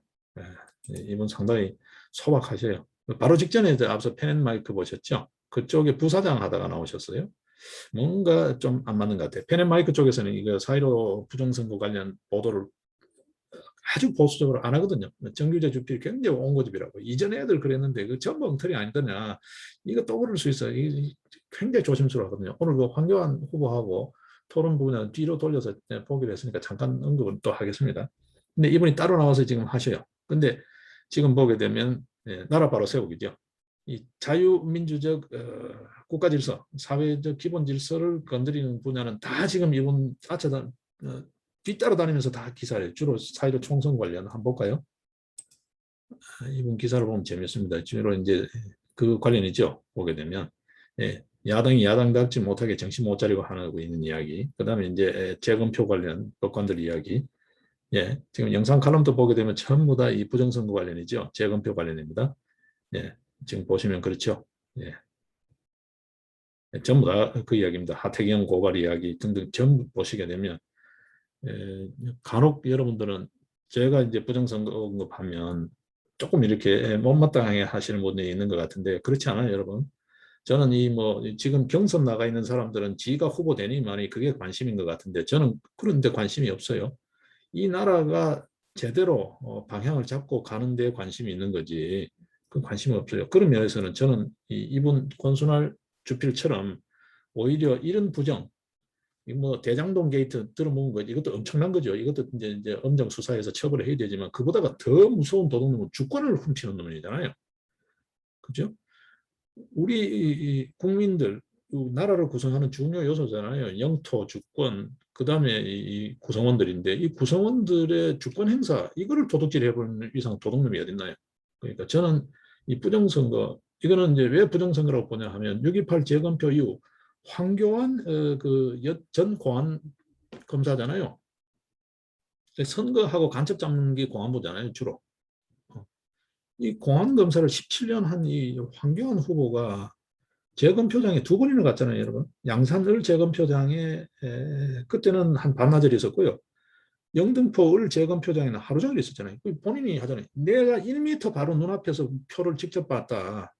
이분 상당히 소박하셔요. 바로 직전에 앞서 펜앤마이크 보셨죠? 그쪽에 부사장 하다가 나오셨어요. 뭔가 좀 안 맞는 것 같아요. 펜앤마이크 쪽에서는 이거 사이로 부정선거 관련 보도를 아주 보수적으로 안 하거든요. 정규제 주필 굉장히 옹고집이라고. 이전 애들 그랬는데 그 전부 엉터리 아니더냐. 이거 또 그럴 수 있어요. 굉장히 조심스러워하거든요. 오늘 그 황교안 후보하고 토론 부분은 뒤로 돌려서 보기로 했으니까 잠깐 언급을 또 하겠습니다. 근데 이분이 따로 나와서 지금 하셔요. 근데 지금 보게 되면 나라 바로 세우기죠. 이 자유민주적 국가 질서, 사회적 기본 질서를 건드리는 분야는 다 지금 이분 쫓아다 뒤따라다니면서 다 기사를 주로 사회적 총선 관련 한번 볼까요? 이분 기사를 보면 재밌습니다. 주로 이제 그 관련이죠. 보게 되면 야당이 야당답지 못하게 정신 못 차리고 하고 있는 이야기. 그다음에 이제 재검표 관련 법관들 이야기. 지금 영상 칼럼도 보게 되면 전부 다 이 부정선거 관련이죠. 재검표 관련입니다. 지금 보시면 그렇죠. 전부 다 그 이야기입니다. 하태경 고발 이야기 등등 전부 보시게 되면 간혹 여러분들은 제가 이제 부정선거 언급하면 조금 이렇게 못마땅하게 하시는 분들이 있는 것 같은데 그렇지 않아요, 여러분. 저는 이 뭐 지금 경선 나가 있는 사람들은 지가 후보 되니만이 그게 관심인 것 같은데 저는 그런데 관심이 없어요. 이 나라가 제대로 방향을 잡고 가는 데 관심이 있는 거지. 그 관심이 없어요. 그런 면에서는 저는 이분 권순할 주필처럼 오히려 이런 부정, 뭐 대장동 게이트 들어먹은 거 이것도 엄청난 거죠. 이것도 이제 엄정 수사해서 처벌을 해야 되지만 그보다가 더 무서운 도둑놈은 주권을 훔치는 놈이잖아요. 그죠? 우리 국민들 나라를 구성하는 중요 요소잖아요. 영토, 주권, 그다음에 이 구성원들인데 이 구성원들의 주권 행사 이거를 도둑질 해버리는 이상 도둑놈이 어디 있나요? 그러니까 저는 이 부정선거 이거는 이제 왜 부정선거라고 보냐 하면 6.28 재검표 이후 황교안 전 공안 검사잖아요. 선거하고 간첩 잡는 게 공안부잖아요, 주로. 이 공안 검사를 17년 한 이 황교안 후보가 재검표장에 두 번이나 갔잖아요, 여러분. 양산을 재검표장에 그때는 한 반나절 있었고요. 영등포을 재검표장에는 하루 종일 있었잖아요. 본인이 하잖아요. 내가 1m 바로 눈앞에서 표를 직접 봤다.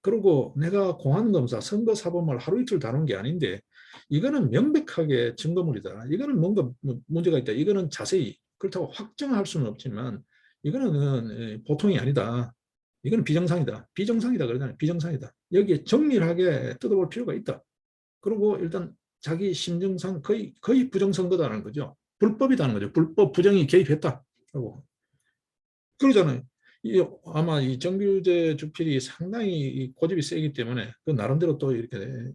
그리고 내가 공안검사 선거사범을 하루 이틀 다룬 게 아닌데 이거는 명백하게 증거물이다. 이거는 뭔가 문제가 있다. 이거는 자세히 그렇다고 확정할 수는 없지만 이거는 보통이 아니다. 이건 비정상이다. 비정상이다 그러잖아요. 비정상이다. 여기에 정밀하게 뜯어볼 필요가 있다. 그리고 일단 자기 심정상 거의 부정선거다라는 거죠. 불법이다는 거죠. 불법 부정이 개입했다. 라고. 그러잖아요. 아마 이 정규제 주필이 상당히 고집이 세기 때문에 그 나름대로 또 이렇게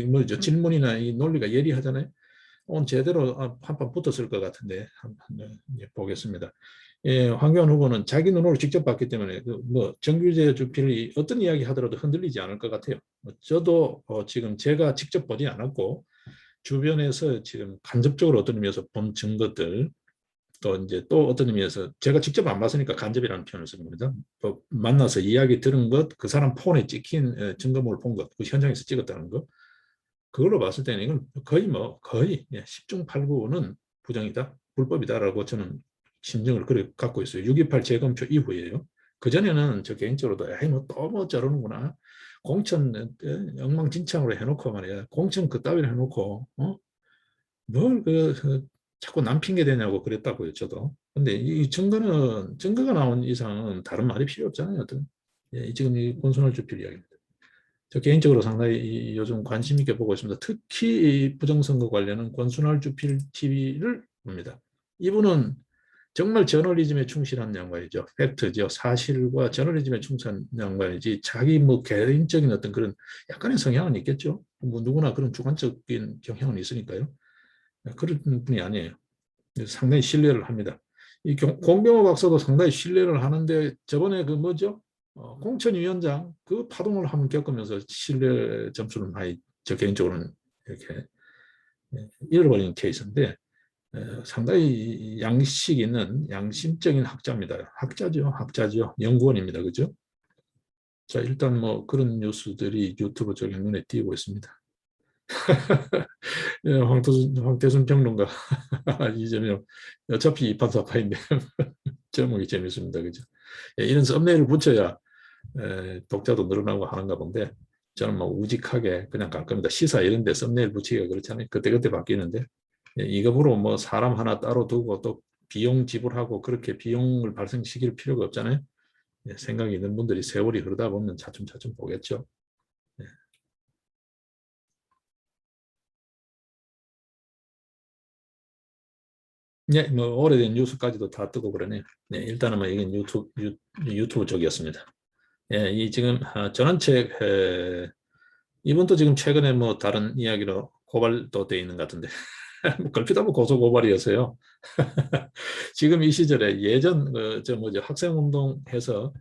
뭐죠 질문이나 이 논리가 예리하잖아요. 오늘 제대로 한판 붙었을 것 같은데 한번 보겠습니다. 예, 황교안 후보는 자기 눈으로 직접 봤기 때문에 뭐 정규제 주필이 어떤 이야기 하더라도 흔들리지 않을 것 같아요. 저도 지금 제가 직접 보지 않았고 주변에서 지금 간접적으로 어떤 의미에서 본 증거들 또 이제 또 어떤 의미에서 제가 직접 안 봤으니까 간접이라는 표현을 쓰는 겁니다. 만나서 이야기 들은 것, 그 사람 폰에 찍힌 증거물을 본 것, 그 현장에서 찍었다는 것, 그걸로 봤을 때는 이건 거의 10중 8구는 부정이다, 불법이다라고 저는 심정을 그렇게 갖고 있어요. 6.28 재검표 이후에요. 그전에는 저 개인적으로도 뭐또뭐 저러는구나. 공천 엉망진창으로 해놓고 말이야. 공천 그따위를 해놓고 뭘 자꾸 남 핑계 대냐고 그랬다고요, 저도. 근데 이 증거가 나온 이상은 다른 말이 필요 없잖아요. 예, 지금 이 권순할 주필 이야기입니다. 저 개인적으로 상당히 요즘 관심 있게 보고 있습니다. 특히 부정선거 관련은 권순할 주필 TV를 봅니다. 이분은 정말 저널리즘에 충실한 양반이죠. 팩트죠. 사실과 저널리즘에 충실한 양반이지 자기 뭐 개인적인 어떤 그런 약간의 성향은 있겠죠. 뭐 누구나 그런 주관적인 경향은 있으니까요. 그런 분이 아니에요. 상당히 신뢰를 합니다. 이 공병호 박사도 상당히 신뢰를 하는데 저번에 그 뭐죠? 공천위원장 그 파동을 한번 겪으면서 신뢰 점수를 많이 저 개인적으로는 이렇게 잃어버린 케이스인데 상당히 양식 있는 양심적인 학자입니다. 학자죠. 연구원입니다. 그죠? 자, 일단 뭐 그런 뉴스들이 유튜브 쪽에 눈에 띄고 있습니다. 예, 황태순 평론가 이재명 어차피 이판사파인데 제목이 재밌습니다. 그죠? 예, 이런 썸네일을 붙여야 독자도 늘어나고 하는가 본데 저는 뭐 우직하게 그냥 갈 겁니다. 시사 이런 데 썸네일 붙이기가 그렇잖아요. 그때그때 바뀌는데 예, 이거로 뭐 사람 하나 따로 두고 또 비용 지불하고 그렇게 비용을 발생시킬 필요가 없잖아요. 예, 생각이 있는 분들이 세월이 흐르다 보면 차츰차츰 보겠죠. 예. 네, 뭐 오래된 뉴스까지도 다 뜨고 그러네요. 네, 일단은 뭐 이건 유튜브 쪽이었습니다. 예, 이 지금 전원책 이분도 지금 최근에 뭐 다른 이야기로 고발도 돼 있는 것 같은데 뭐 걸핏 하면 고소 고발이어서요. 지금 이 시절에 예전 저 뭐죠 학생운동해서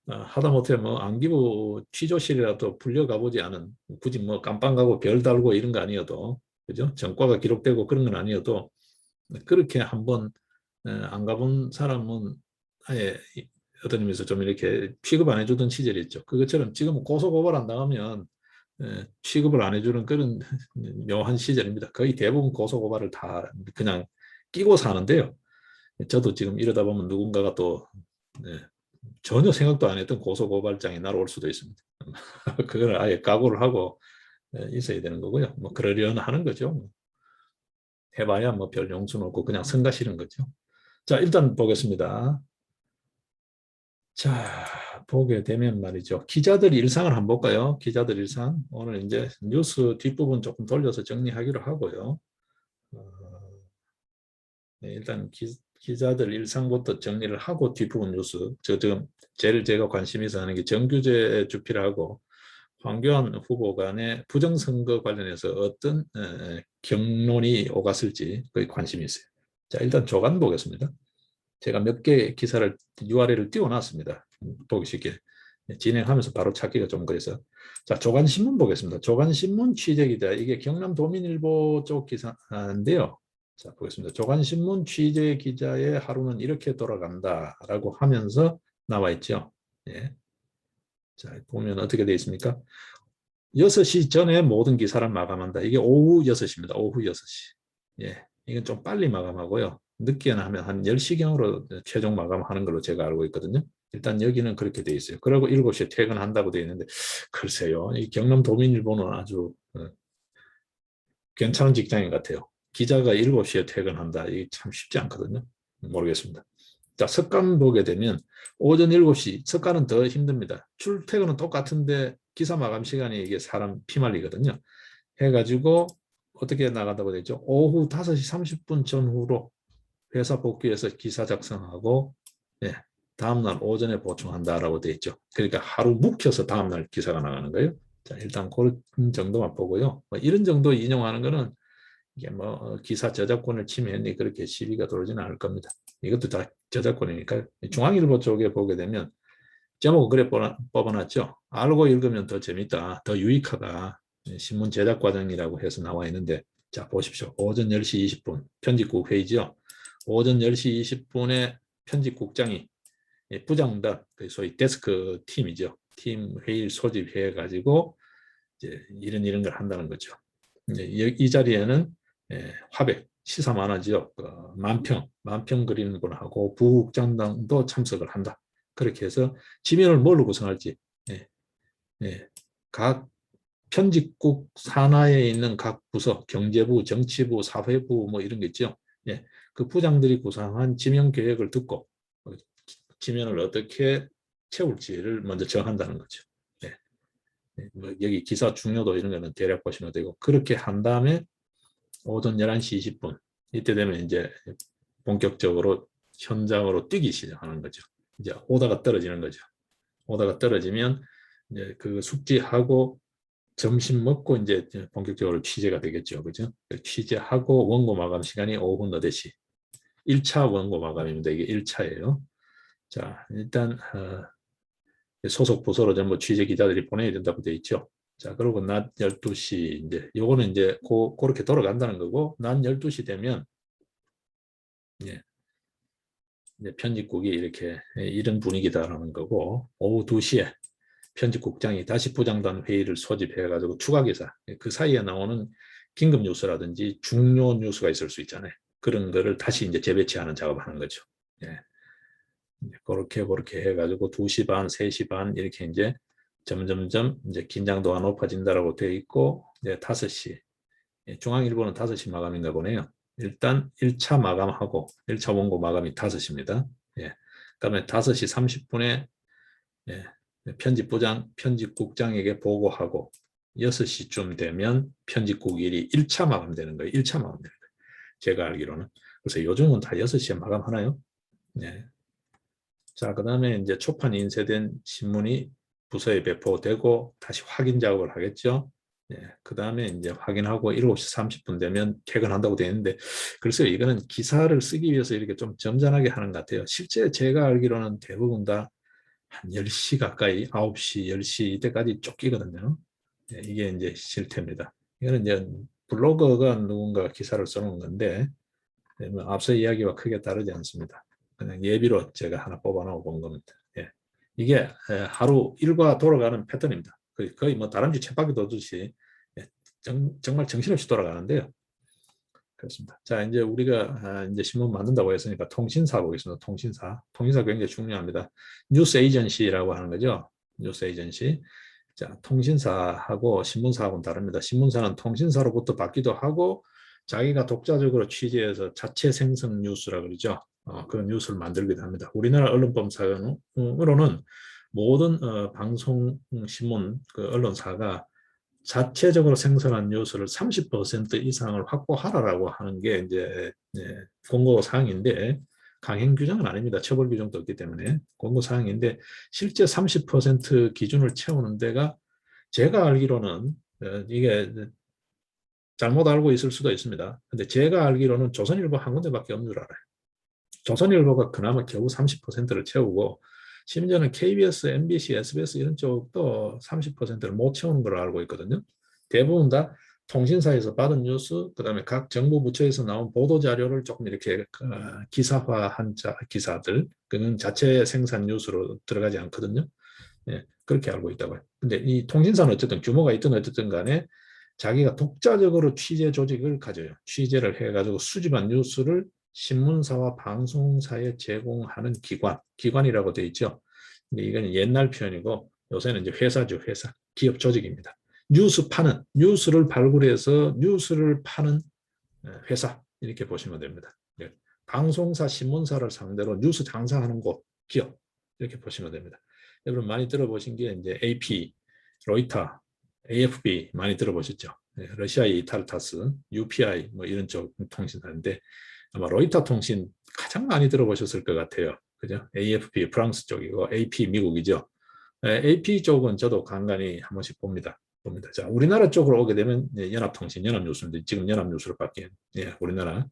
하다못해 뭐 안기부 취조실이라도 불려가 보지 않은 굳이 뭐 깜빵 가고 별 달고 이런 거 아니어도 그죠? 전과가 기록되고 그런 건 아니어도 그렇게 한번 안 가본 사람은 아예 어떤 의미에서 좀 이렇게 취급 안 해주던 시절이 있죠. 그것처럼 지금 고소 고발 안 당하면 취급을 안 해주는 그런 묘한 시절입니다. 거의 대부분 고소 고발을 다 그냥 끼고 사는데요. 저도 지금 이러다 보면 누군가가 또 네, 전혀 생각도 안 했던 고소 고발장이 날아올 수도 있습니다. 그걸 아예 각오를 하고 있어야 되는 거고요. 뭐 그러려나 하는 거죠. 해봐야 뭐 별 용수는 없고 그냥 성가시는 거죠. 자, 일단 보겠습니다. 자, 보게 되면 말이죠. 기자들 일상을 한번 볼까요? 기자들 일상. 오늘 이제 뉴스 뒷부분 조금 돌려서 정리하기로 하고요. 네, 일단 기자들 일상부터 정리를 하고 뒷부분 뉴스. 지금 제일 제가 관심 있어 하는 게 정규제 주필하고 황교안 후보 간의 부정선거 관련해서 어떤 경론이 오갔을지 거의 관심이 있어요. 자, 일단 조간 보겠습니다. 제가 몇 개 기사를 URL을 띄워놨습니다. 보기 쉽게. 진행하면서 바로 찾기가 좀 그래서. 자, 조간신문 보겠습니다. 조간신문 취재기자. 이게 경남도민일보 쪽 기사인데요. 자, 보겠습니다. 조간신문 취재기자의 하루는 이렇게 돌아간다라고 하면서 나와 있죠. 예. 자, 보면 어떻게 되어 있습니까? 6시 전에 모든 기사를 마감한다. 이게 오후 6시입니다. 오후 6시. 예. 이건 좀 빨리 마감하고요. 늦게 하면 한 10시경으로 최종 마감하는 걸로 제가 알고 있거든요. 일단 여기는 그렇게 돼 있어요. 그리고 7시에 퇴근한다고 돼 있는데 글쎄요. 이 경남도민일보는 아주 괜찮은 직장인 같아요. 기자가 7시에 퇴근한다. 이게 참 쉽지 않거든요. 모르겠습니다. 자, 석간 보게 되면 오전 7시, 석간은 더 힘듭니다. 출퇴근은 똑같은데 기사 마감 시간이 이게 사람 피말리거든요. 해가지고 어떻게 나간다고 되죠? 오후 5시 30분 전후로 회사 복귀해서 기사 작성하고 예, 다음날 오전에 보충한다라고 되어 있죠. 그러니까 하루 묵혀서 다음날 기사가 나가는 거예요. 자, 일단 그런 정도만 보고요. 뭐 이런 정도 인용하는 거는 이게 뭐 기사 저작권을 침해했니 그렇게 시비가 돌지는 않을 겁니다. 이것도 다 저작권이니까. 중앙일보 쪽에 보게 되면 제목은 그래 뽑아놨죠. 알고 읽으면 더 재밌다, 더 유익하다. 신문 제작 과정이라고 해서 나와 있는데 자 보십시오. 오전 10시 20분 편집국 회의죠. 오전 10시 20분에 편집국장이 부장단 소위 데스크 팀이죠. 팀 회의를 소집해 가지고 이제 이런 걸 한다는 거죠. 이 자리에는 화백 시사 만화 지역 만평 그리는 분하고 부국장단도 참석을 한다. 그렇게 해서 지면을 뭘로 구성할지 각 편집국 산하에 있는 각 부서, 경제부, 정치부, 사회부 뭐 이런 게 있죠. 그 부장들이 구상한 지면 계획을 듣고 지면을 어떻게 채울지를 먼저 정한다는 거죠. 뭐 여기 기사 중요도 이런 거는 대략 보시면 되고 그렇게 한 다음에 오전 11시 20분 이때 되면 이제 본격적으로 현장으로 뛰기 시작하는 거죠. 이제 오다가 떨어지는 거죠. 오다가 떨어지면 이제 그 숙지하고 점심 먹고 이제 본격적으로 취재가 되겠죠. 그죠? 취재하고 원고 마감 시간이 오후 8시. 1차 원고 마감입니다. 이게 1차예요. 자, 일단 소속 부서로 전부 취재 기자들이 보내야 된다고 되어 있죠. 자, 그리고 낮 12시 이제 요거는 이제 그렇게 돌아간다는 거고 낮 12시 되면 예, 이제 편집국이 이렇게 이런 분위기다라는 거고 오후 2시에 편집국장이 다시 부장단 회의를 소집해 가지고 추가 기사 그 사이에 나오는 긴급 뉴스라든지 중요 뉴스가 있을 수 있잖아요. 그런 거를 다시 이제 재배치하는 작업을 하는 거죠. 예. 그렇게 해가지고 2시 반, 3시 반 이렇게 이제 점점점 이제 긴장도가 높아진다라고 되어 있고 이제 5시 중앙일보는 5시 마감인가 보네요. 일단 1차 마감하고 1차 원고 마감이 5시입니다. 예. 그다음에 5시 30분에 예. 편집국장에게 보고하고 6시쯤 되면 편집국 일이 1차 마감되는 거예요. 1차 마감되는 거예요. 제가 알기로는. 그래서 요즘은 다 6시에 마감하나요? 네. 자, 그 다음에 이제 초판 인쇄된 신문이 부서에 배포되고 다시 확인 작업을 하겠죠. 네, 그 다음에 이제 확인하고 7시 30분 되면 퇴근한다고 되어 있는데 글쎄요, 이거는 기사를 쓰기 위해서 이렇게 좀 점잖하게 하는 것 같아요. 실제 제가 알기로는 대부분 다 한 10시 가까이 9시, 10시 이때까지 쫓기거든요. 네, 이게 이제 실태입니다. 이거는 이제 블로거가 누군가 기사를 써놓은 건데 뭐 앞서 이야기와 크게 다르지 않습니다. 그냥 예비로 제가 하나 뽑아놓고 본 겁니다. 예. 이게 하루 일과 돌아가는 패턴입니다. 거의 뭐 다람쥐 쳇바퀴 도듯이 정말 정신없이 돌아가는데요. 그렇습니다. 자, 이제 우리가 이제 신문 만든다고 했으니까 통신사 보겠습니다. 통신사 굉장히 중요합니다. 뉴스 에이전시라고 하는 거죠. 뉴스 에이전시. 자, 통신사하고 신문사하고는 다릅니다. 신문사는 통신사로부터 받기도 하고 자기가 독자적으로 취재해서 자체 생성 뉴스라 그러죠. 그런 뉴스를 만들기도 합니다. 우리나라 언론법상으로는 모든 방송, 신문, 그 언론사가 자체적으로 생산한 뉴스를 30% 이상을 확보하라라고 하는 게 이제 공고 사항인데, 강행 규정은 아닙니다. 처벌 규정도 없기 때문에 공고 사항인데, 실제 30% 기준을 채우는 데가 제가 알기로는 이게 잘못 알고 있을 수도 있습니다. 근데 제가 알기로는 조선일보 한 군데밖에 없는 줄 알아요. 조선일보가 그나마 겨우 30%를 채우고, 심지어는 KBS, MBC, SBS 이런 쪽도 30%를 못 채우는 걸로 알고 있거든요. 대부분 다 통신사에서 받은 뉴스, 그다음에 각 정부 부처에서 나온 보도 자료를 조금 이렇게 기사화한 기사들, 그는 자체 생산 뉴스로 들어가지 않거든요. 예, 그렇게 알고 있다고요. 근데 이 통신사는 어쨌든 규모가 있든 어쨌든 간에 자기가 독자적으로 취재 조직을 가져요. 취재를 해가지고 수집한 뉴스를 신문사와 방송사에 제공하는 기관이라고 되어 있죠. 근데 이건 옛날 표현이고, 요새는 이제 회사죠, 회사. 기업 조직입니다. 뉴스를 발굴해서 뉴스를 파는 회사, 이렇게 보시면 됩니다. 방송사, 신문사를 상대로 뉴스 장사하는 곳, 기업, 이렇게 보시면 됩니다. 여러분 많이 들어보신 게 이제 AP, 로이터, AFP 많이 들어보셨죠? 러시아의 타르타스, UPI 뭐 이런 쪽 통신사인데, 아마 로이터 통신 가장 많이 들어보셨을 것 같아요. 그죠? AFP 프랑스 쪽이고 AP 미국이죠. AP 쪽은 저도 간간히 한 번씩 봅니다. 자, 우리나라 쪽으로 오게 되면 연합통신, 연합뉴스인데 지금 연합뉴스로 바뀐 우리나라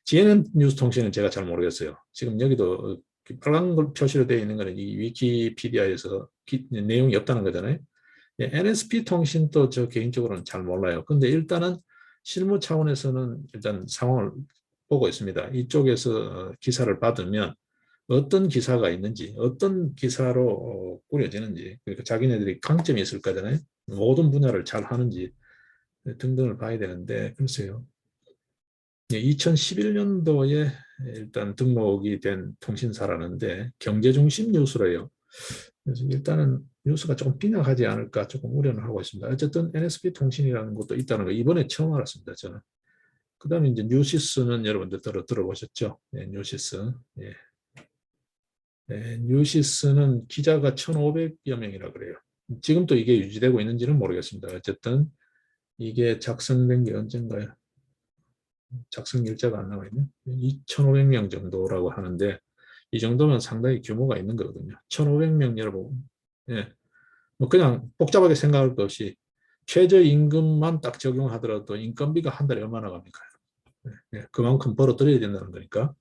CNN 뉴스통신은 제가 잘 모르겠어요. 지금 여기도 빨간 걸 표시로 되어 있는 거는 이 위키피디아에서 내용이 없다는 거잖아요. NSP 통신도 저 개인적으로는 잘 몰라요. 근데 일단은 실무 차원에서는 일단 상황을 보고 있습니다. 이쪽에서 기사를 받으면 어떤 기사가 있는지, 어떤 기사로 꾸려지는지, 그러니까 자기네들이 강점이 있을 거잖아요. 모든 분야를 잘 하는지 등등을 봐야 되는데, 글쎄요. 2011년도에 일단 등록이 된 통신사라는데 경제중심 뉴스래요. 그래서 일단은 뉴스가 조금 빈약하지 않을까 조금 우려는 하고 있습니다. 어쨌든 NSP 통신이라는 것도 있다는 거 이번에 처음 알았습니다. 저는. 그 다음에 이제 뉴시스는 여러분들 들어보셨죠? 뉴시스. 뉴시스는 기자가 1,500여 명이라 그래요. 지금 또 이게 유지되고 있는지는 모르겠습니다. 어쨌든 이게 작성된 게 언젠가요? 작성 일자가 안 나와 있네. 2,500명 정도라고 하는데, 이 정도면 상당히 규모가 있는 거거든요. 1,500명 여러분. 예. 뭐 그냥 복잡하게 생각할 것 없이 최저임금만 딱 적용하더라도 인건비가 한 달에 얼마나 갑니까? 예. 그만큼 벌어들여야 된다는 거니까.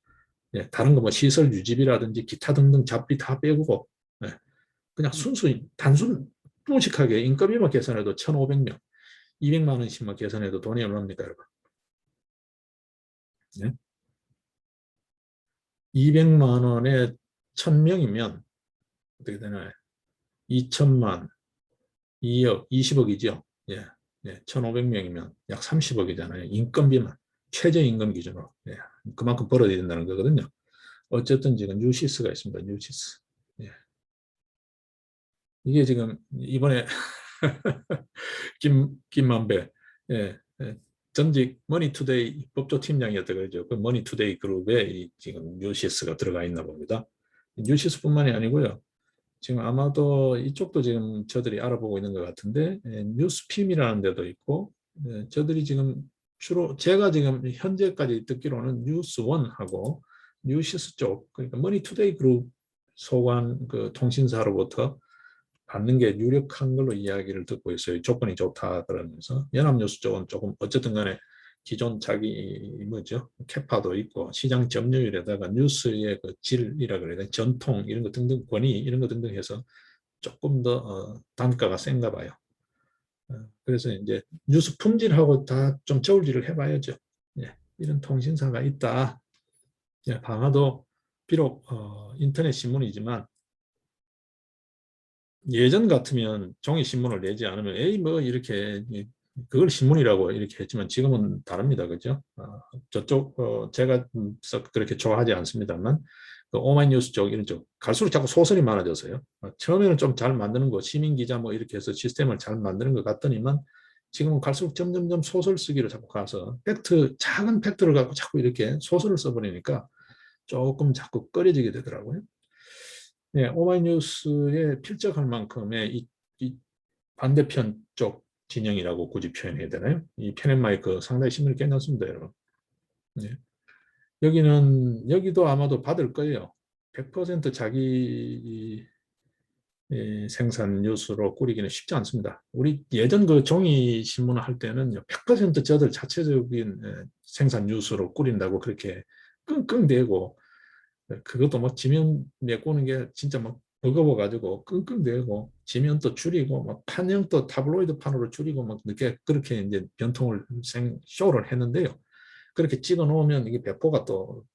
예. 다른 거 뭐 시설 유지비라든지 기타 등등 잡비 다 빼고, 예. 그냥 무식하게 인건비만 계산해도 1,500명, 200만 원씩만 계산해도 돈이 얼마입니까, 여러분? 예? 200만 원에 1,000명이면 어떻게 되나요? 2천만, 2억, 20억이죠. 예, 1,500명이면 약 30억이잖아요. 인건비만, 최저임금 기준으로. 예, 그만큼 벌어야 된다는 거거든요. 어쨌든 지금 뉴시스가 있습니다. 뉴시스. 예. 이게 지금 이번에 김만배, 예, 전직 머니투데이 법조팀장이었다 그러죠. 그 머니투데이 그룹에 지금 뉴시스가 들어가 있나 봅니다. 뉴시스뿐만이 아니고요. 지금 아마도 이쪽도 지금 저들이 알아보고 있는 것 같은데, 뉴스핌이라는 데도 있고, 저들이 지금 주로 제가 지금 현재까지 듣기로는 뉴스원하고 뉴시스 쪽, 그러니까 머니투데이 그룹 소관 그 통신사로부터 받는 게 유력한 걸로 이야기를 듣고 있어요. 조건이 좋다 그러면서. 연합뉴스 쪽은 조금 어쨌든 간에 기존 자기 뭐죠? 캐파도 있고 시장 점유율에다가 뉴스의 그 질이라 그래야 되나? 전통 이런 거 등등 권위 이런 거 등등 해서 조금 더 단가가 센가 봐요. 그래서 이제 뉴스 품질하고 다 좀 저울질을 해봐야죠. 예, 이런 통신사가 있다. 예, 방화도 비록 인터넷 신문이지만 예전 같으면 종이 신문을 내지 않으면 에이 뭐 이렇게 그걸 신문이라고 이렇게 했지만 지금은 다릅니다. 그죠? 저쪽 제가 썩 그렇게 좋아하지 않습니다만 그 오마이뉴스 쪽 이런 쪽 갈수록 자꾸 소설이 많아져서요. 처음에는 좀 잘 만드는 거 시민 기자 뭐 이렇게 해서 시스템을 잘 만드는 것 같더니만 지금은 갈수록 점점점 소설 쓰기로 자꾸 가서 작은 팩트를 갖고 자꾸 이렇게 소설을 써버리니까 조금 자꾸 꺼려지게 되더라고요. 네, 오마이뉴스에 필적할 만큼의 이 반대편 쪽 진영이라고 굳이 표현해야 되나요? 이 펜앤마이크 상당히 신문이 괜찮습니다, 여러분. 네. 여기도 아마도 받을 거예요. 100% 자기 생산 뉴스로 꾸리기는 쉽지 않습니다. 우리 예전 그 종이 신문을 할 때는 100% 저들 자체적인 생산 뉴스로 꾸린다고 그렇게 끙끙대고, 그것도 뭐 지면 메꾸는 게 진짜 막 버거워가지고 끙끙대고, 지면 또 줄이고 막 판형 또 타블로이드 판으로 줄이고 막 그렇게 이제 변통을 쇼를 했는데요. 그렇게 찍어 놓으면 이게 배포가 또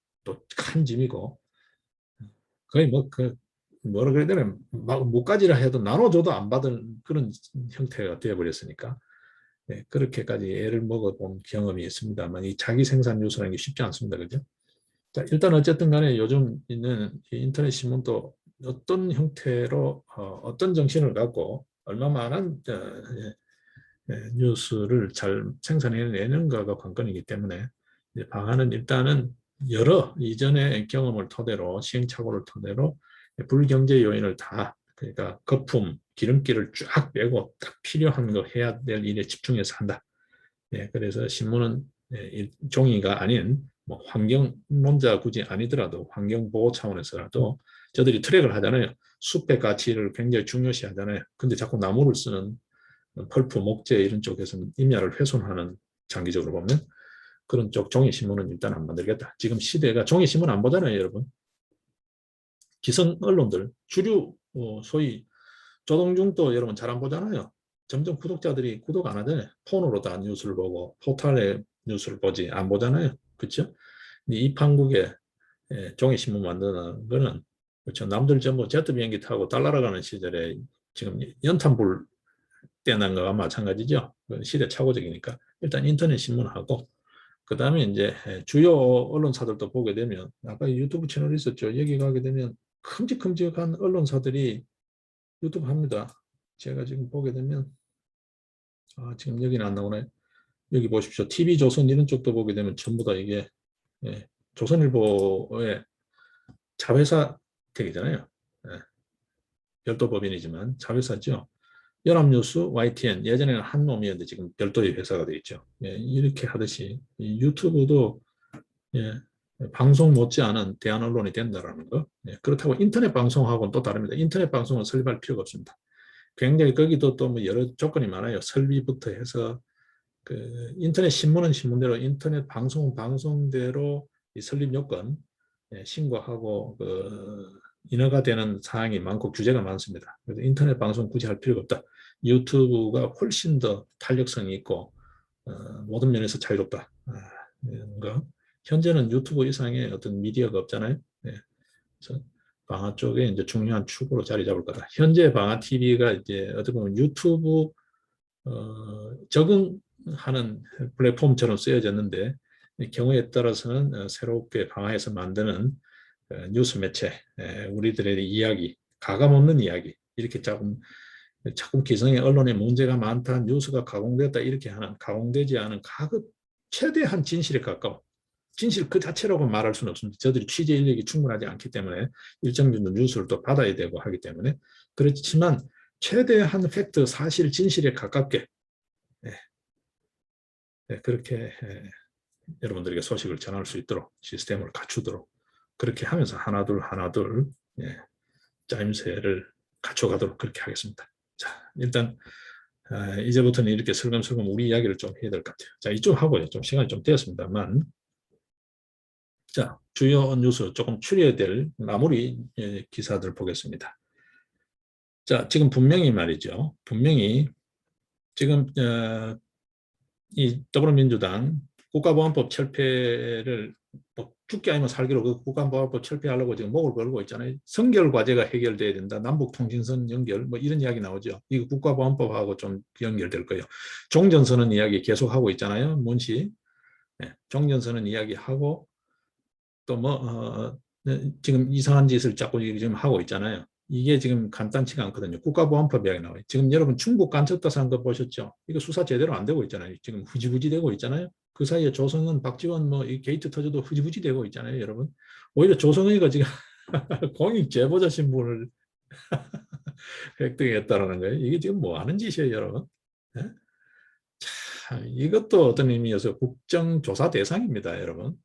큰 짐이고, 거의 뭐 뭐라 그래야 되나, 막 못가지라 해도 나눠줘도 안 받은 그런 형태가 되어버렸으니까, 네, 그렇게까지 애를 먹어본 경험이 있습니다만, 이 자기 생산 뉴스라는 게 쉽지 않습니다. 그죠? 자, 일단 어쨌든 간에 요즘 있는 인터넷 신문도 어떤 형태로 어떤 정신을 갖고 얼마만한 뉴스를 잘 생산해내는가가 관건이기 때문에, 방안은 일단은 여러 이전의 경험을 토대로, 시행착오를 토대로 불경제 요인을 다, 그러니까 거품, 기름기를 쫙 빼고 딱 필요한 거 해야 될 일에 집중해서 한다. 네, 그래서 신문은 종이가 아닌 뭐 환경론자 굳이 아니더라도 환경보호 차원에서라도 저들이 트랙을 하잖아요. 숲의 가치를 굉장히 중요시 하잖아요. 근데 자꾸 나무를 쓰는 펄프, 목재 이런 쪽에서는 임야를 훼손하는, 장기적으로 보면 그런 쪽 종이신문은 일단 안 만들겠다. 지금 시대가 종이신문 안 보잖아요, 여러분. 기성 언론들, 주류 소위 조동중도 여러분 잘 안 보잖아요. 점점 구독자들이 구독 안 하잖아요. 폰으로 다 뉴스를 보고 포털에 뉴스를 보지 안 보잖아요. 그렇죠? 이 판국에 종이신문 만드는 거는, 그렇죠. 남들 전부 제트 비행기 타고 달 날아가는 시절에 지금 연탄불 떼난 거와 마찬가지죠. 시대착오적이니까 일단 인터넷 신문하고, 그 다음에 이제 주요 언론사들도 보게 되면, 아까 유튜브 채널 있었죠. 여기 가게 되면 큼직큼직한 언론사들이 유튜브 합니다. 제가 지금 보게 되면, 지금 여기는 안 나오네. 여기 보십시오. TV조선 이런 쪽도 보게 되면 전부 다 이게 조선일보의 자회사 택이잖아요. 별도 법인이지만 자회사죠. 연합뉴스, YTN, 예전에는 한 놈이었는데 지금 별도의 회사가 되어 있죠. 이렇게 하듯이 유튜브도 방송 못지않은 대한 언론이 된다는 거. 그렇다고 인터넷 방송하고는 또 다릅니다. 인터넷 방송은 설립할 필요가 없습니다. 굉장히 거기도 또 뭐 여러 조건이 많아요. 설비부터 해서, 그 인터넷 신문은 신문대로, 인터넷 방송은 방송대로 이 설립 요건 신고하고 인허가 되는 사항이 많고 규제가 많습니다. 그래서 인터넷 방송 굳이 할 필요가 없다. 유튜브가 훨씬 더 탄력성이 있고 모든 면에서 자유롭다. 이런 거. 현재는 유튜브 이상의 어떤 미디어가 없잖아요. 그래서 방아 쪽에 이제 중요한 축으로 자리 잡을 거다. 현재 방아 TV가 이제 어떻게 보면 유튜브 적응하는 플랫폼처럼 쓰여졌는데, 경우에 따라서는 새롭게 방아에서 만드는 뉴스 매체, 우리들의 이야기, 가감 없는 이야기, 이렇게 자꾸 기성의 언론에 문제가 많다, 뉴스가 가공됐다 이렇게 하는, 가공되지 않은 가급 최대한 진실에 가까운, 진실 그 자체라고 말할 수는 없습니다. 저들이 취재 인력이 충분하지 않기 때문에 일정 정도 뉴스를 또 받아야 되고 하기 때문에, 그렇지만 최대한 팩트, 사실, 진실에 가깝게 그렇게 여러분들에게 소식을 전할 수 있도록 시스템을 갖추도록, 그렇게 하면서 하나둘 짜임새를 갖춰가도록 그렇게 하겠습니다. 자, 일단 이제부터는 이렇게 슬금슬금 우리 이야기를 좀 해야 될 것 같아요. 자, 이쪽 하고요. 좀 시간이 좀 되었습니다만, 자, 주요 뉴스 조금 추려야 될 마무리 기사들 보겠습니다. 자, 지금 분명히 말이죠. 분명히 지금 이 더불어민주당 국가보안법 철폐를 뭐 죽기 아니면 살기로 그 국가보안법 철폐하려고 지금 목을 걸고 있잖아요. 선결 과제가 해결돼야 된다. 남북통신선 연결 뭐 이런 이야기 나오죠. 이거 국가보안법하고 좀 연결될 거예요. 종전선언 이야기 계속하고 있잖아요. 문시. 종전선언 이야기하고 또 뭐 지금 이상한 짓을 자꾸 지금 하고 있잖아요. 이게 지금 간단치가 않거든요. 국가보안법 이야기 나와요. 지금 여러분 중국 간첩다산 거 보셨죠? 이거 수사 제대로 안 되고 있잖아요. 지금 흐지부지 되고 있잖아요. 그 사이에 조성은, 박지원 뭐 이 게이트 터져도 흐지부지 되고 있잖아요, 여러분. 오히려 조성의가 지금 공익 제보자 신분을 획득했다는 거예요. 이게 지금 뭐 하는 짓이에요, 여러분? 예? 참, 이것도 어떤 의미에서 국정조사 대상입니다, 여러분.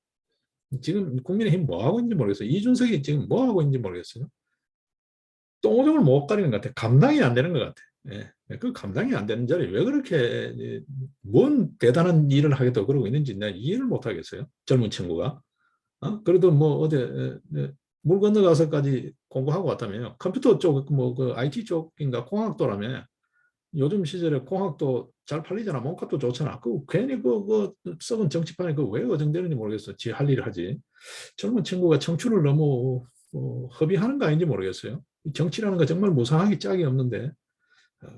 지금 국민의힘 뭐 하고 있는지 모르겠어요. 이준석이 지금 뭐 하고 있는지 모르겠어요. 똥오줌을 못 가리는 것 같아. 감당이 안 되는 것 같아. 예. 그 감당이 안 되는 자리에 왜 그렇게 뭔 대단한 일을 하겠다고 그러고 있는지 내가 이해를 못 하겠어요. 젊은 친구가. 그래도 뭐 어디 물 건너가서까지 공부하고 왔다며요. 컴퓨터 쪽, 뭐 그 IT 쪽인가 공학도라며. 요즘 시절에 공학도 잘 팔리잖아. 몸값도 좋잖아. 그 괜히 그 썩은 정치판에 그 왜 어정되는지 모르겠어. 지 할 일을 하지. 젊은 친구가 청춘을 너무 허비하는 거 아닌지 모르겠어요. 정치라는 거 정말 무상하기 짝이 없는데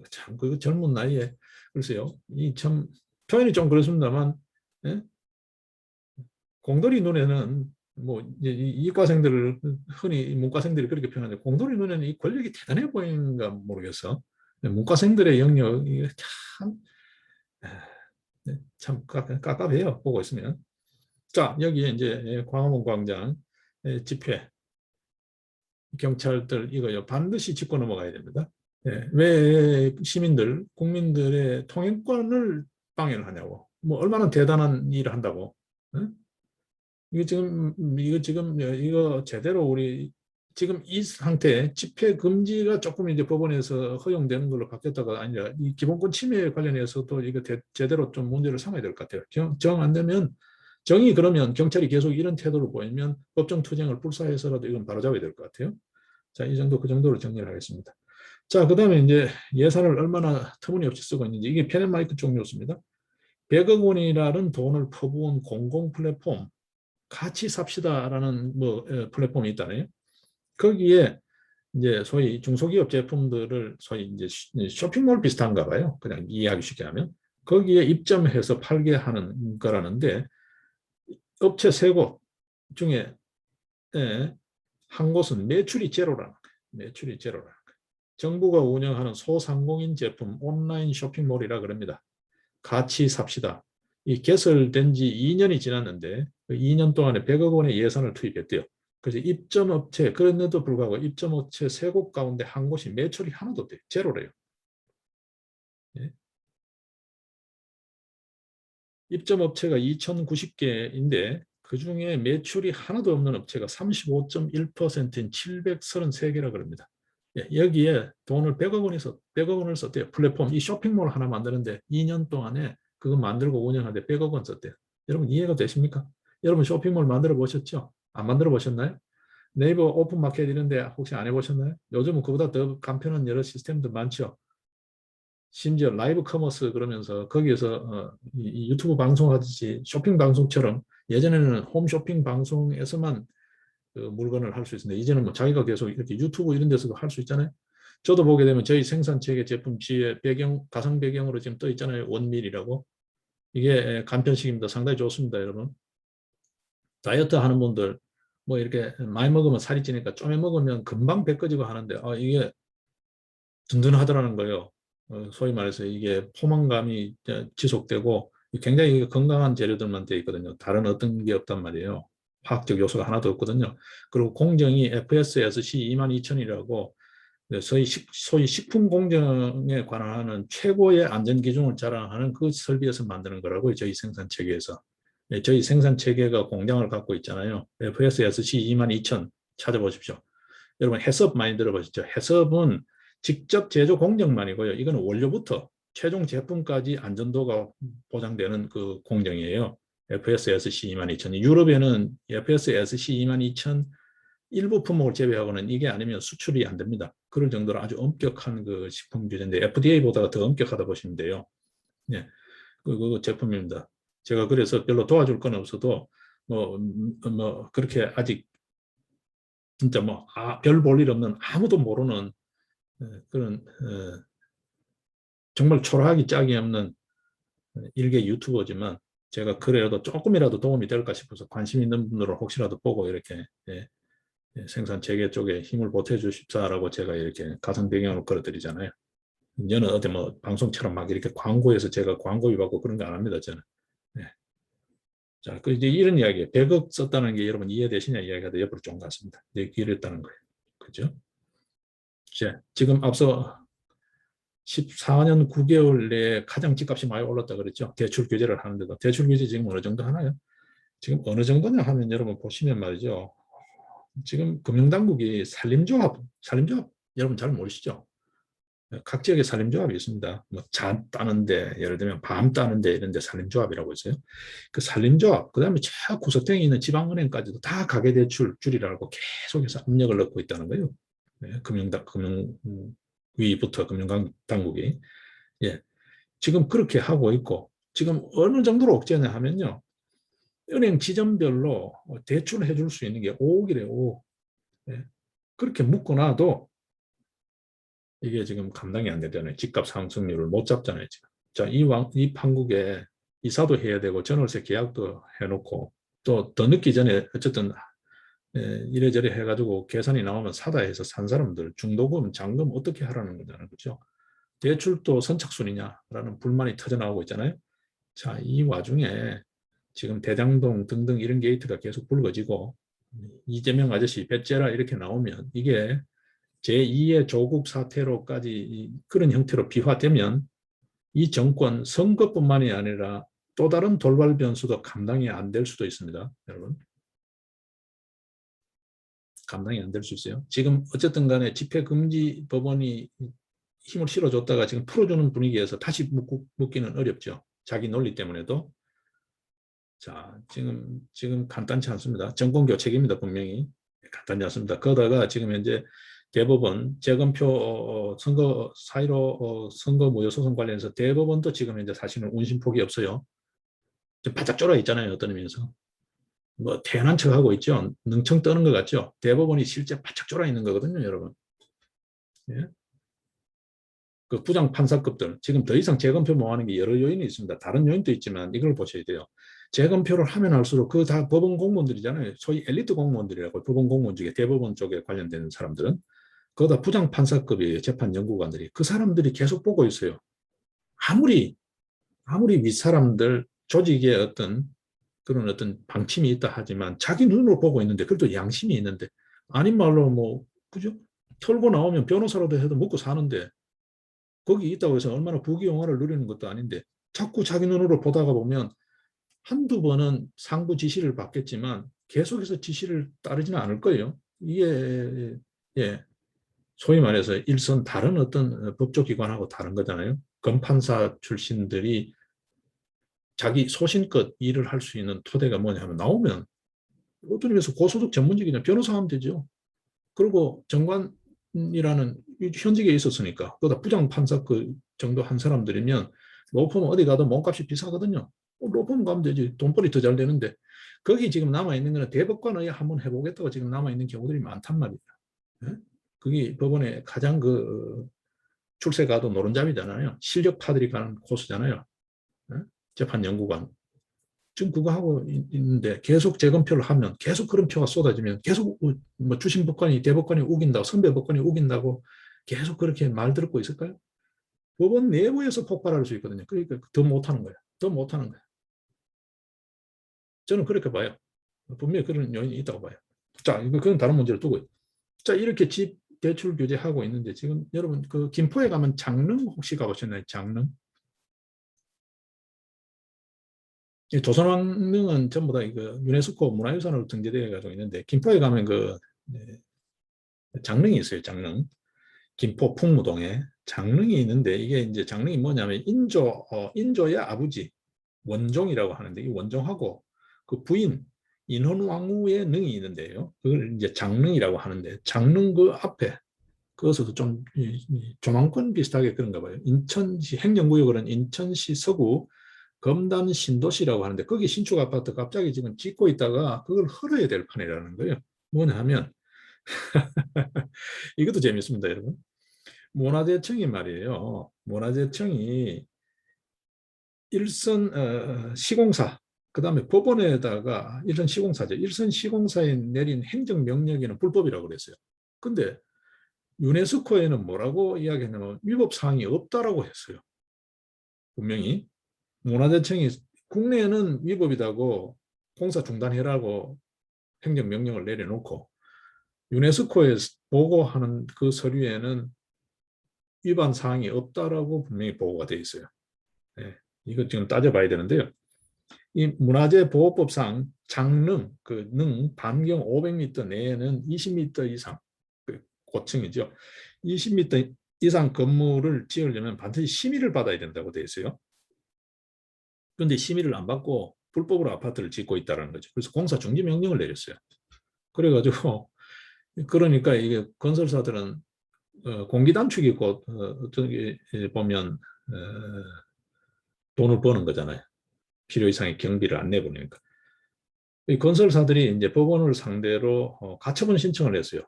참 그 젊은 나이에 글쎄요. 이 참 표현이 좀 그렇습니다만 예? 공돌이 눈에는 뭐 이과생들을 흔히 문과생들이 그렇게 표현하는데 공돌이 눈에는 이 권력이 대단해 보이는가 모르겠어. 문과생들의 영역이 참, 참 깝깝해요. 보고 있으면. 자, 여기에 이제 광화문 광장 집회 경찰들 이거요. 반드시 짚고 넘어가야 됩니다. 왜 시민들, 국민들의 통행권을 방해를 하냐고. 뭐 얼마나 대단한 일을 한다고. 응? 이거 제대로 우리 지금 이 상태 집회 금지가 조금 이제 법원에서 허용되는 걸로 바뀌었다가 아니라 이 기본권 침해 관련해서도 이거 제대로 좀 문제를 삼아야 될 것 같아요. 정 안 되면 정이 그러면 경찰이 계속 이런 태도를 보이면 법정 투쟁을 불사해서라도 이건 바로잡아야 될 것 같아요. 자, 이 정도 그 정도로 정리를 하겠습니다. 자, 그다음에 이제 예산을 얼마나 터무니없이 쓰고 있는지 이게 펜앤마이크 쪽 뉴스입니다. 100억 원이라는 돈을 퍼부은 공공 플랫폼 같이 삽시다라는 뭐 플랫폼이 있다네요. 거기에 이제 소위 중소기업 제품들을 소위 이제 쇼핑몰 비슷한가 봐요. 그냥 이해하기 쉽게 하면 거기에 입점해서 팔게 하는 거라는데 업체 세 곳 중에 한 곳은 매출이 제로라는 거예요. 매출이 제로라는 거예요. 정부가 운영하는 소상공인 제품 온라인 쇼핑몰이라 그럽니다. 같이 삽시다. 이 개설된 지 2년이 지났는데 그 2년 동안에 100억 원의 예산을 투입했대요. 그래서 입점업체, 그런데도 불구하고 입점업체 세 곳 가운데 한 곳이 매출이 하나도 없대요. 제로래요. 예? 입점업체가 2,090개인데 그중에 매출이 하나도 없는 업체가 35.1%인 733개라 그럽니다. 예, 여기에 돈을 100억 원을 썼대요. 플랫폼, 이 쇼핑몰 하나 만드는데 2년 동안에 그거 만들고 운영하는데 100억 원 썼대요. 여러분 이해가 되십니까? 여러분 쇼핑몰 만들어 보셨죠? 안 만들어 보셨나요? 네이버 오픈마켓 이런데 혹시 안 해보셨나요? 요즘은 그보다 더 간편한 여러 시스템도 많죠. 심지어 라이브 커머스 그러면서 거기에서 이 유튜브 방송하듯이 쇼핑 방송처럼 예전에는 홈쇼핑 방송에서만 그 물건을 할 수 있었는데 이제는 뭐 자기가 계속 이렇게 유튜브 이런 데서도 할 수 있잖아요. 저도 보게 되면 저희 생산 체계 제품 뒤에 배경 가상 배경으로 지금 떠 있잖아요. 원밀이라고. 이게 간편식입니다. 상당히 좋습니다, 여러분. 다이어트 하는 분들 뭐 이렇게 많이 먹으면 살이 찌니까 좀 먹으면 금방 배 꺼지고 하는데 이게 든든하더라는 거예요. 소위 말해서 이게 포만감이 지속되고 굉장히 건강한 재료들만 되어 있거든요. 다른 어떤 게 없단 말이에요. 화학적 요소가 하나도 없거든요. 그리고 공정이 FSSC 22000이라고 소위 식품 공정에 관한 최고의 안전 기준을 자랑하는 그 설비에서 만드는 거라고요. 저희 생산 체계에서. 저희 생산 체계가 공장을 갖고 있잖아요. FSSC 22000 찾아보십시오. 여러분 해썹 많이 들어보셨죠? 해썹은 직접 제조 공정만이고요. 이거는 원료부터 최종 제품까지 안전도가 보장되는 그 공정이에요. FSSC 22000. 유럽에는 FSSC 22000 일부 품목을 제외하고는 이게 아니면 수출이 안 됩니다. 그럴 정도로 아주 엄격한 그 식품 규제인데 FDA보다 더 엄격하다 보시면 돼요. 네, 그 제품입니다. 제가 그래서 별로 도와줄 건 없어도 그렇게 아직 진짜 별 볼 일 없는 아무도 모르는 그런 정말 초라하기 짝이 없는 일개 유튜버지만 제가 그래도 조금이라도 도움이 될까 싶어서 관심 있는 분들은 혹시라도 보고 이렇게 생산 체계 쪽에 힘을 보태 주십사라고 제가 이렇게 가상 배경으로 걸어드리잖아요. 저는 어디 뭐 방송처럼 막 이렇게 광고해서 제가 광고비 받고 그런 거 안 합니다, 저는. 네. 자, 그 이제 이런 이야기, 100억 썼다는 게 여러분 이해되시냐 이야기가 옆으로 좀 갔습니다. 이랬다는 거예요. 그죠? 자, 지금 앞서 14년 9개월 내에 가장 집값이 많이 올랐다 그랬죠. 대출 규제를 하는데도 대출 규제 지금 어느 정도 하나요? 지금 어느 정도냐 하면 여러분 보시면 말이죠. 지금 금융당국이 산림조합 여러분 잘 모르시죠? 각 지역에 산림조합이 있습니다. 뭐 잣 따는데 예를 들면 밤 따는데 이런 데 산림조합이라고 있어요. 그 산림조합 그다음에 저 구석탱이 있는 지방은행까지도 다 가계대출 줄이라고 계속해서 압력을 넣고 있다는 거예요. 네, 금융위부터 금융당국이. 예, 지금 그렇게 하고 있고 지금 어느 정도로 억제냐 하면요. 은행 지점별로 대출해 줄 수 있는 게 5억이래요. 5억. 예, 그렇게 묶어놔도 이게 지금 감당이 안 되잖아요. 집값 상승률을 못 잡잖아요. 지금. 자, 이 판국에 이사도 해야 되고 전월세 계약도 해놓고 또 더 늦기 전에 어쨌든 이래저래 해가지고 계산이 나오면 사다 해서 산 사람들 중도금, 잔금 어떻게 하라는 거잖아요. 그렇죠? 대출도 선착순이냐라는 불만이 터져나오고 있잖아요. 자, 이 와중에 지금 대장동 등등 이런 게이트가 계속 불거지고 이재명 아저씨 배째라 이렇게 나오면 이게 제2의 조국 사태로까지 그런 형태로 비화되면 이 정권 선거뿐만이 아니라 또 다른 돌발 변수도 감당이 안 될 수도 있습니다. 여러분. 감당이 안 될 수 있어요. 지금 어쨌든 간에 집회금지 법원이 힘을 실어줬다가 지금 풀어주는 분위기에서 다시 묶기는 어렵죠. 자기 논리 때문에도. 자, 지금 간단치 않습니다. 정권 교체입니다. 분명히. 간단치 않습니다. 그러다가 지금 현재 대법원 재검표 선거 4.15 선거 무효 소송 관련해서 대법원도 지금 현재 사실은 운신폭이 없어요. 지금 바짝 쫄아 있잖아요. 어떤 의미에서. 뭐 태어난 척하고 있죠. 능청 떠는 것 같죠. 대법원이 실제 바짝 쫄아 있는 거거든요. 여러분. 예? 그 부장 판사급들 지금 더 이상 재검표 못 하는 게 여러 요인이 있습니다. 다른 요인도 있지만 이걸 보셔야 돼요. 재검표를 하면 할수록 그 다 법원 공무원들이잖아요. 소위 엘리트 공무원들이라고 법원 공무원 중에 대법원 쪽에 관련된 사람들은 그거다 부장 판사급이에요. 재판 연구관들이. 그 사람들이 계속 보고 있어요. 아무리 윗사람들 조직에 어떤 그런 어떤 방침이 있다 하지만 자기 눈으로 보고 있는데 그래도 양심이 있는데 아닌 말로 뭐 그죠? 털고 나오면 변호사라도 해도 먹고 사는데 거기 있다고 해서 얼마나 부귀영화를 누리는 것도 아닌데 자꾸 자기 눈으로 보다가 보면 한두 번은 상부 지시를 받겠지만 계속해서 지시를 따르지는 않을 거예요. 이게 예, 소위 말해서 일선 다른 어떤 법조기관하고 다른 거잖아요. 검판사 출신들이 자기 소신껏 일을 할 수 있는 토대가 뭐냐 하면 나오면 어떤 의미에서 고소득 전문직이냐 변호사 하면 되죠. 그리고 정관이라는 현직에 있었으니까 그보다 부장 판사 그 정도 한 사람들이면 로펌 어디 가도 몸값이 비싸거든요. 로펌 가면 되지. 돈벌이 더 잘 되는데 거기 지금 남아있는 거는 대법관의 한번 해보겠다고 지금 남아있는 경우들이 많단 말이에요. 네? 그게 법원의 가장 그 출세가도 노른잡이잖아요. 실력파들이 가는 코스잖아요. 네? 재판연구관. 지금 그거 하고 있는데 계속 재검표를 하면 계속 그런 표가 쏟아지면 계속 뭐 주심 법관이 대법관이 우긴다고 선배 법관이 우긴다고 계속 그렇게 말 듣고 있을까요? 법원 내부에서 폭발할 수 있거든요. 그러니까 더 못하는 거예요. 더 못하는 거예요. 저는 그렇게 봐요. 분명히 그런 요인이 있다고 봐요. 자, 그건 다른 문제를 두고. 자, 이렇게 집 대출 규제하고 있는데 지금 여러분 그 김포에 가면 장릉 혹시 가보셨나요? 장릉? 조선왕릉은 전부 다 이거 유네스코 문화유산으로 등재되어 가지고 있는데 김포에 가면 그 장릉이 있어요. 장릉. 김포 풍무동에 장릉이 있는데 이게 이제 장릉이 뭐냐면 인조의 아버지 원종이라고 하는데 이 원종하고 그 부인 인헌왕후의 능이 있는데요. 그걸 이제 장릉이라고 하는데 장릉 그 앞에 그것도 좀 조망권 비슷하게 그런가 봐요. 인천시 행정구역은 인천시 서구 검단 신도시라고 하는데 거기 신축 아파트 갑자기 지금 짓고 있다가 그걸 헐어야 될 판이라는 거예요. 뭐냐 하면 이것도 재밌습니다, 여러분. 문화재청이 말이에요. 문화재청이 일선 시공사 그다음에 법원에다가 일선 시공사죠. 일선 시공사에 내린 행정명령에는 불법이라고 그랬어요. 근데 유네스코에는 뭐라고 이야기했냐면 위법 사항이 없다라고 했어요. 분명히 문화재청이 국내에는 위법이다고 공사 중단해라고 행정명령을 내려놓고 유네스코에 보고하는 그 서류에는 위반 사항이 없다라고 분명히 보고가 돼 있어요. 네, 이거 지금 따져봐야 되는데요. 이 문화재보호법상 장릉, 그 능 반경 500m 내에는 20m 이상, 그 고층이죠. 20m 이상 건물을 지으려면 반드시 심의를 받아야 된다고 돼 있어요. 그런데 심의를 안 받고 불법으로 아파트를 짓고 있다는 거죠. 그래서 공사 중지 명령을 내렸어요. 그래가지고 그러니까 이게 건설사들은 공기 단축이 곧 어떻게 보면 돈을 버는 거잖아요. 필요 이상의 경비를 안 내보니까. 이 건설사들이 이제 법원을 상대로 가처분 신청을 했어요.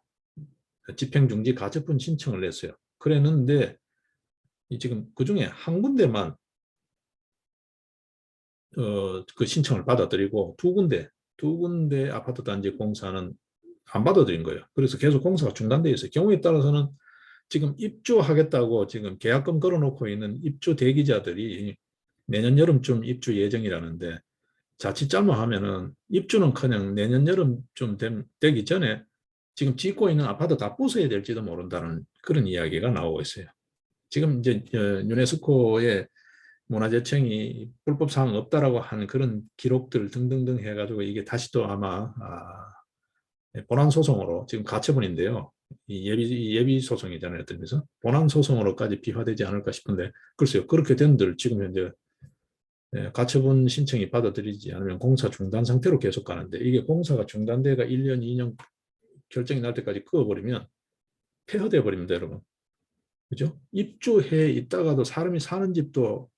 집행중지 가처분 신청을 했어요. 그랬는데 지금 그중에 한 군데만 그 신청을 받아들이고 두 군데 아파트 단지 공사는 안 받아들인 거예요. 그래서 계속 공사가 중단돼 있어요. 경우에 따라서는 지금 입주하겠다고 지금 계약금 걸어놓고 있는 입주 대기자들이 내년 여름쯤 입주 예정이라는데 자칫 잘못하면은 입주는커녕 내년 여름쯤 되기 전에 지금 짓고 있는 아파트 다 부숴야 될지도 모른다는 그런 이야기가 나오고 있어요. 지금 이제 유네스코의 문화재청이 불법 사항 없다라고 하는 그런 기록들 등등등 해가지고 이게 다시 또 아마 본안 소송으로 지금 가처분인데요. 이 예비 소송이잖아요. 어떤 면에서 본안 소송으로까지 비화되지 않을까 싶은데 글쎄요. 그렇게 된들 지금 현재 가처분 신청이 받아들이지 않으면 공사 중단 상태로 계속 가는데 이게 공사가 중단돼가 1년, 2년 결정이 날 때까지 그어버리면 폐허돼 버립니다, 여러분. 그죠? 입주해 있다가도 사람이 사는 집도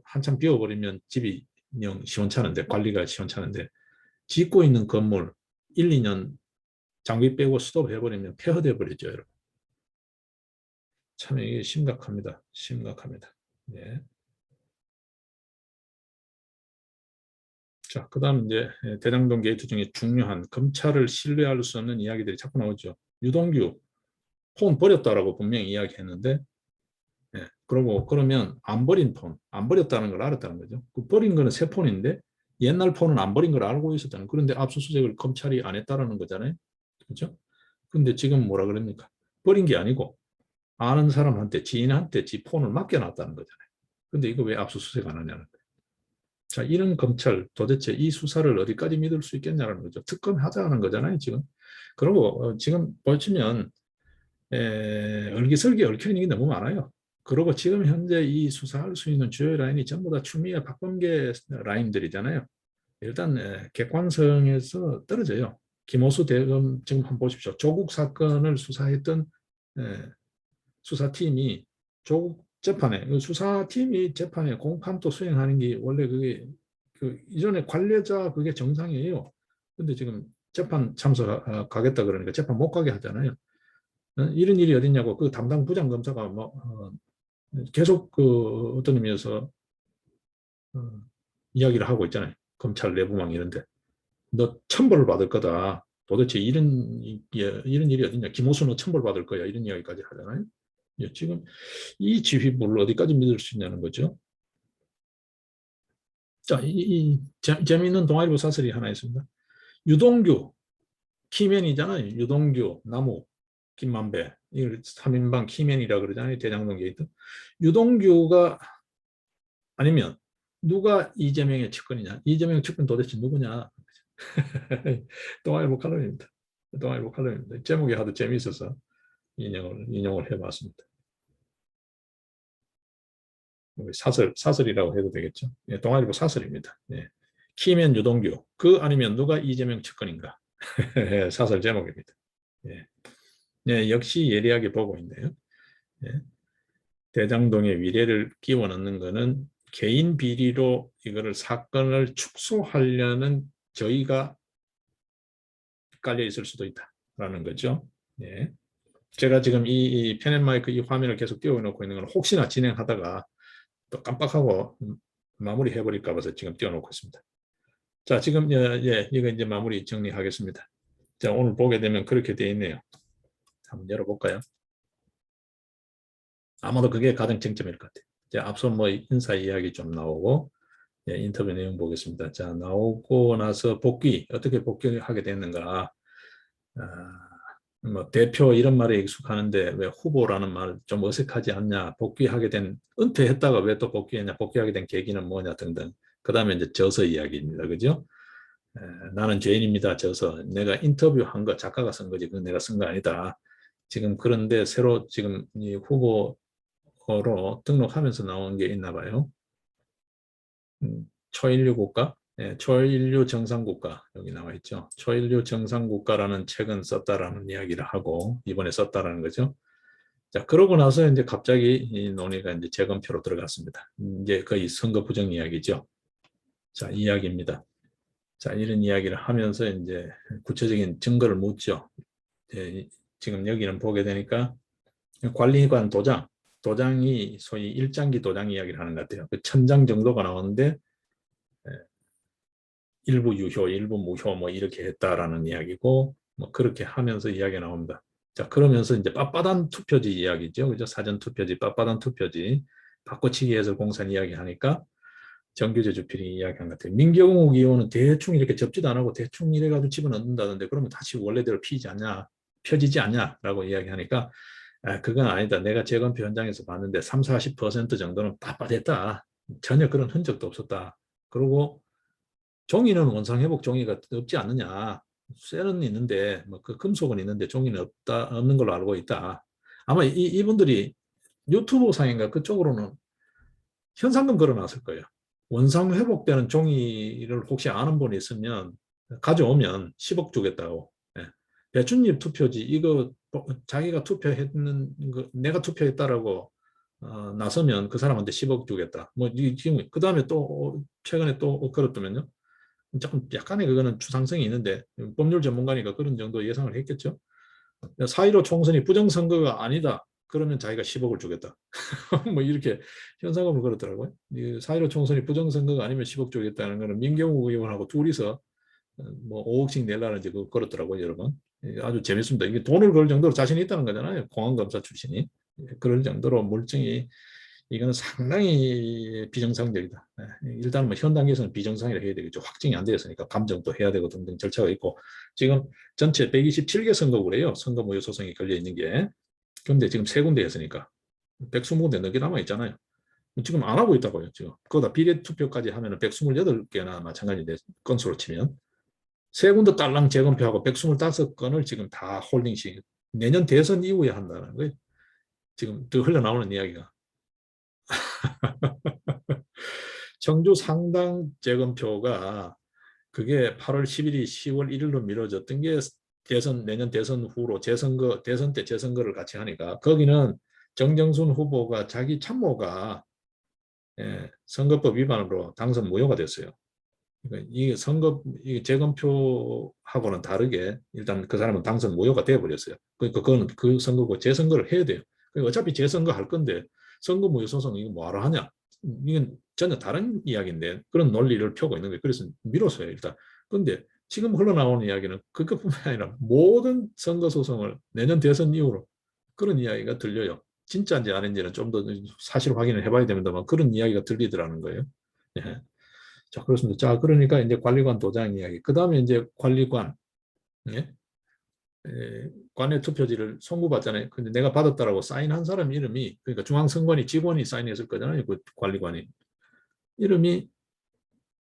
한참 비워버리면 집이 영 시원찮은데 관리가 시원찮은데 짓고 있는 건물 1, 2년 장비 빼고 스톱해버리면 폐허돼 버리죠, 여러분. 참 이게 심각합니다. 심각합니다. 네. 자, 그 다음 이제 대장동 게이트 중에 중요한 검찰을 신뢰할 수 없는 이야기들이 자꾸 나오죠. 유동규 폰 버렸다라고 분명히 이야기했는데 그러고 그러면 안 버린 폰, 안 버렸다는 걸 알았다는 거죠. 그 버린 거는 새 폰인데 옛날 폰은 안 버린 걸 알고 있었다는. 그런데 압수수색을 검찰이 안 했다라는 거잖아요. 그렇죠? 근데 지금 뭐라 그럽니까? 버린 게 아니고 아는 사람한테 지인한테 지 폰을 맡겨놨다는 거잖아요. 근데 이거 왜 압수수색 안 하냐는 거예요. 자, 이런 검찰 도대체 이 수사를 어디까지 믿을 수 있겠냐는 거죠. 특검하자는 거잖아요, 지금. 그리고 지금 보시면 얼기설기 얽혀 있는 게 너무 많아요. 그리고 지금 현재 이 수사할 수 있는 주요 라인이 전부 다 추미애 박범계 라인들이잖아요. 일단 객관성에서 떨어져요. 김호수 대검 지금 한번 보십시오. 조국 사건을 수사했던 수사팀이 조국 재판에 수사팀이 재판에 공판도 수행하는 게 원래 그게 그 이전에 관례자 그게 정상이에요. 근데 지금 재판 참석하겠다 그러니까 재판 못 가게 하잖아요. 이런 일이 어딨냐고 그 담당 부장검사가 뭐 계속 그 어떤 의미에서 이야기를 하고 있잖아요. 검찰 내부망 이런데 너 천벌을 받을 거다. 도대체 이런 일이 어딨냐. 김호수는 천벌 받을 거야. 이런 이야기까지 하잖아요. 지금 이 지휘부를 어디까지 믿을 수 있냐는 거죠. 자, 재미있는 동아일보 사설이 하나 있습니다. 유동규, 키맨이잖아요. 유동규, 나무, 김만배. 이걸 3인방 키맨이라 그러잖아요. 대장동 게이트. 유동규가 아니면 누가 이재명의 측근이냐. 이재명의 측근 도대체 누구냐. 동아일보 칼럼입니다. 동아일보 칼럼입니다. 제목이 하도 재미있어서 인용을 해봤습니다. 사설이라고 해도 되겠죠. 예, 동아일보 사설입니다. 예. 키면 유동규, 그 아니면 누가 이재명 측근인가. 사설 제목입니다. 예. 예, 역시 예리하게 보고 있네요. 예. 대장동의 위례를 끼워 넣는 것은 개인 비리로 이거를 사건을 축소하려는 저희가 깔려 있을 수도 있다라는 거죠. 예. 제가 지금 이 펜앤마이크 이 화면을 계속 띄워놓고 있는 건 혹시나 진행하다가 또 깜빡하고 마무리해 버릴까 봐서 지금 띄워놓고 있습니다. 자, 지금 이거 이제 마무리 정리하겠습니다. 자, 오늘 보게 되면 그렇게 되어 있네요. 한번 열어볼까요? 아마도 그게 가장 쟁점일 것 같아요. 앞서 뭐 인사 이야기 좀 나오고 예, 인터뷰 내용 보겠습니다. 자, 나오고 나서 복귀, 어떻게 복귀하게 됐는가. 뭐 대표 이런 말에 익숙하는데 왜 후보라는 말 좀 어색하지 않냐. 복귀하게 된, 은퇴했다가 왜 또 복귀했냐. 복귀하게 된 계기는 뭐냐 등등. 그 다음에 이제 저서 이야기입니다. 그죠? 나는 죄인입니다. 저서 내가 인터뷰한 거 작가가 쓴 거지. 그건 내가 쓴 거 아니다. 지금 그런데 새로 지금 이 후보로 등록하면서 나온 게 있나 봐요. 초인류 국가, 초인류 정상국가 여기 나와 있죠. 초인류 정상국가라는 책은 썼다라는 이야기를 하고 이번에 썼다라는 거죠. 자, 그러고 나서 이제 갑자기 이 논의가 이제 재검표로 들어갔습니다. 이제 거의 선거 부정 이야기죠. 자, 이야기입니다. 자, 이런 이야기를 하면서 이제 구체적인 증거를 묻죠. 지금 여기는 보게 되니까 관리관 도장이 소위 일장기 도장 이야기를 하는 것 같아요. 그 1000장 정도가 나오는데 일부 유효, 일부 무효 뭐 이렇게 했다라는 이야기고 뭐 그렇게 하면서 이야기가 나옵니다. 자, 그러면서 이제 빳빳한 투표지 이야기죠. 그죠? 사전 투표지, 빳빳한 투표지 바꿔치기 해서 공산 이야기 하니까 정규제 주필이 이야기한 것 같아요. 민경욱 의원은 대충 이렇게 접지도 안 하고 대충 이래가지고 집어넣는다던데 그러면 다시 원래대로 피지 않냐, 펴지지 않냐라고 이야기하니까 그건 아니다. 내가 재검표 현장에서 봤는데 3, 40% 정도는 빳빳했다. 전혀 그런 흔적도 없었다. 그리고 종이는 원상회복 종이가 없지 않느냐. 쇠는 있는데 뭐그 금속은 있는데 종이는 없는 걸로 알고 있다. 아마 이분들이 유튜브 상인가 그쪽으로는 현상금 걸어놨을 거예요. 원상 회복되는 종이를 혹시 아는 분이 있으면 가져오면 10억 주겠다고. 예. 배춧잎 투표지 이거 자기가 투표했는 거 내가 투표했다라고 나서면 그 사람한테 10억 주겠다. 뭐 지금 그 다음에 또 최근에 또 걸었더면요. 조금 약간의 그거는 추상성이 있는데 법률 전문가니까 그런 정도 예상을 했겠죠. 4.15 총선이 부정선거가 아니다. 그러면 자기가 10억을 주겠다. 뭐 이렇게 현상금을 걸었더라고요. 4.15 총선이 부정선거가 아니면 10억 주겠다는 거는 민경욱 의원하고 둘이서 뭐 5억씩 내려는 이제 그거 걸었더라고요, 여러분. 아주 재밌습니다. 이게 돈을 걸 정도로 자신이 있다는 거잖아요. 공안검사 출신이. 그럴 정도로 물증이 이거는 상당히 비정상적이다. 일단 뭐 현 단계에서는 비정상이라 해야 되겠죠. 확정이 안 되었으니까 감정도 해야 되고 등등 절차가 있고 지금 전체 127개 선거구래요. 선거 무효 소송이 걸려 있는 게. 그런데 지금 세 군데 했으니까 120군데 넘게 남아 있잖아요. 지금 안 하고 있다고요. 지금 그거다 비례 투표까지 하면 128개나 마찬가지 건수로 치면 세 군데 딸랑 재검표하고 125건을 지금 다 홀딩식 내년 대선 이후에 한다는 거예요. 지금 더 흘러나오는 이야기가. 청주 상당 재검표가 그게 8월 10일이 10월 1일로 미뤄졌던 게 내년 대선 후로 대선 때 재선거를 같이 하니까 거기는 정정순 후보가 자기 참모가 선거법 위반으로 당선 무효가 됐어요. 그러니까 이 재검표하고는 다르게 일단 그 사람은 당선 무효가 되어버렸어요. 그러니까 그거는 그 선거고 재선거를 해야 돼요. 그러니까 어차피 재선거 할 건데 선거 무효 소송 이거 뭐하러 하냐? 이건 전혀 다른 이야기인데 그런 논리를 펴고 있는 거예요. 그래서 미뤘어요 일단. 그런데 지금 흘러나오는 이야기는 그것뿐만 아니라 모든 선거 소송을 내년 대선 이후로 그런 이야기가 들려요. 진짜인지 아닌지는 좀 더 사실 확인을 해봐야 됩니다만 그런 이야기가 들리더라는 거예요. 예. 자, 그렇습니다. 자, 그러니까 이제 관리관 도장 이야기. 그 다음에 이제 관리관, 예? 관내 투표지를 송구받잖아요. 근데 내가 받았다라고 사인한 사람 이름이, 그러니까 중앙선관위 직원이 사인했을 거잖아요. 그 관리관이. 이름이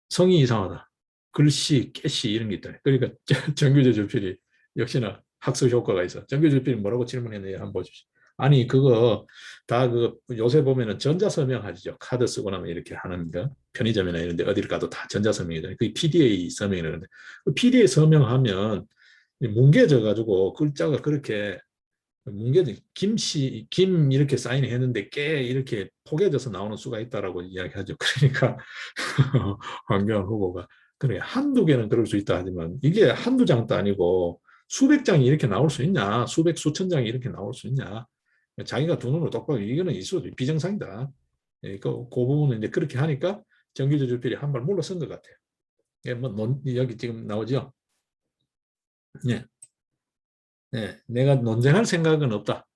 성이 이상하다. 글씨, 깨씨 이런 게 있다. 그러니까 정규제 주필이 역시나 학습 효과가 있어. 정규제 주필이 뭐라고 질문했는지 한번 보십시오. 아니 그거 다 그 요새 보면은 전자서명 하죠. 카드 쓰고 나면 이렇게 하는 거 편의점이나 이런 데 어딜 가도 다 전자서명이잖아요. 그게 PDA 서명이라는데 PDA 서명하면 뭉개져 가지고 글자가 그렇게 뭉개져 김씨 김 이렇게 사인했는데 깨 이렇게 포개져서 나오는 수가 있다라고 이야기하죠. 그러니까 황교안 후보가 그래 한두 개는 그럴 수 있다 하지만 이게 한두 장도 아니고 수백 장이 이렇게 나올 수 있냐 수백 수천 장이 이렇게 나올 수 있냐 자기가 두 눈으로 똑바로 이거는 있어도 비정상이다. 예, 그 부분은 이제 그렇게 하니까 정기조주필이 한 발 물러선 것 같아요. 예, 뭐 여기 지금 나오죠. 예, 예, 내가 논쟁할 생각은 없다.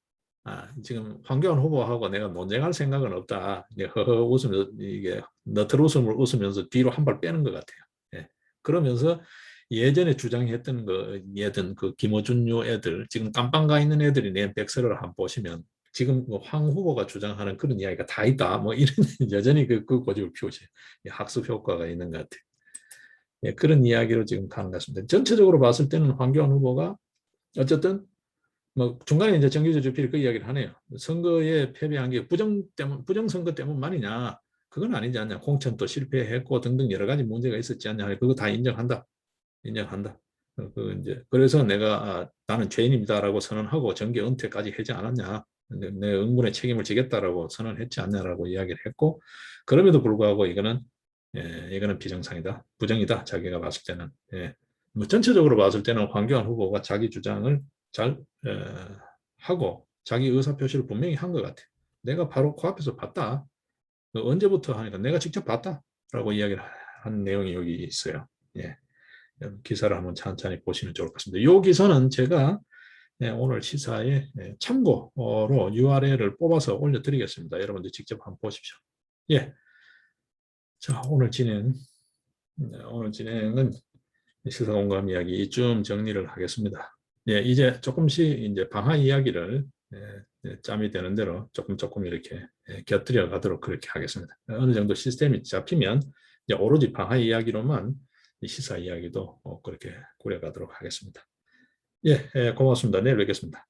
지금 황교안 후보하고 내가 논쟁할 생각은 없다. 이제 허허 웃으면서 이게 너틀 웃음을 웃으면서 뒤로 한 발 빼는 것 같아요. 예. 그러면서 예전에 주장했던 거, 예전 그 김어준요 애들, 지금 깜빵 가 있는 애들이 낸 백서를 한번 보시면 지금 뭐황 후보가 주장하는 그런 이야기가 다 있다. 뭐 이런 여전히 그 고집을 피우지. 학습 효과가 있는 것 같아요. 예, 그런 이야기로 지금 가는 것 같습니다. 전체적으로 봤을 때는 황교안 후보가 어쨌든 뭐 중간에 이제 정기조 주필이 그 이야기를 하네요. 선거에 패배한 게 부정 선거 때문만이냐? 그건 아니지 않냐? 공천도 실패했고 등등 여러 가지 문제가 있었지 않냐? 그거 다 인정한다. 인정한다. 그래서 내가 나는 죄인입니다라고 선언하고 정계 은퇴까지 하지 않았냐? 내 응분의 책임을 지겠다라고 선언했지 않냐라고 이야기를 했고 그럼에도 불구하고 이거는 비정상이다, 부정이다. 자기가 봤을 때는 뭐 전체적으로 봤을 때는 황교안 후보가 자기 주장을 잘 하고 자기 의사 표시를 분명히 한 것 같아. 내가 바로 코앞에서 봤다. 언제부터 하니까 내가 직접 봤다라고 이야기를 한 내용이 여기 있어요. 예. 기사를 한번 천천히 보시면 좋을 것 같습니다. 이 기사는 제가 오늘 시사에 참고로 URL을 뽑아서 올려드리겠습니다. 여러분들 직접 한번 보십시오. 예. 자, 오늘 진행은 시사 공감 이야기 이쯤 정리를 하겠습니다. 예, 이제 조금씩 이제 방하 이야기를 짬이 되는 대로 조금 이렇게 곁들여 가도록 그렇게 하겠습니다. 어느 정도 시스템이 잡히면 이제 오로지 방하 이야기로만 이 시사 이야기도 그렇게 꾸려가도록 하겠습니다. 예, 고맙습니다. 내일 뵙겠습니다.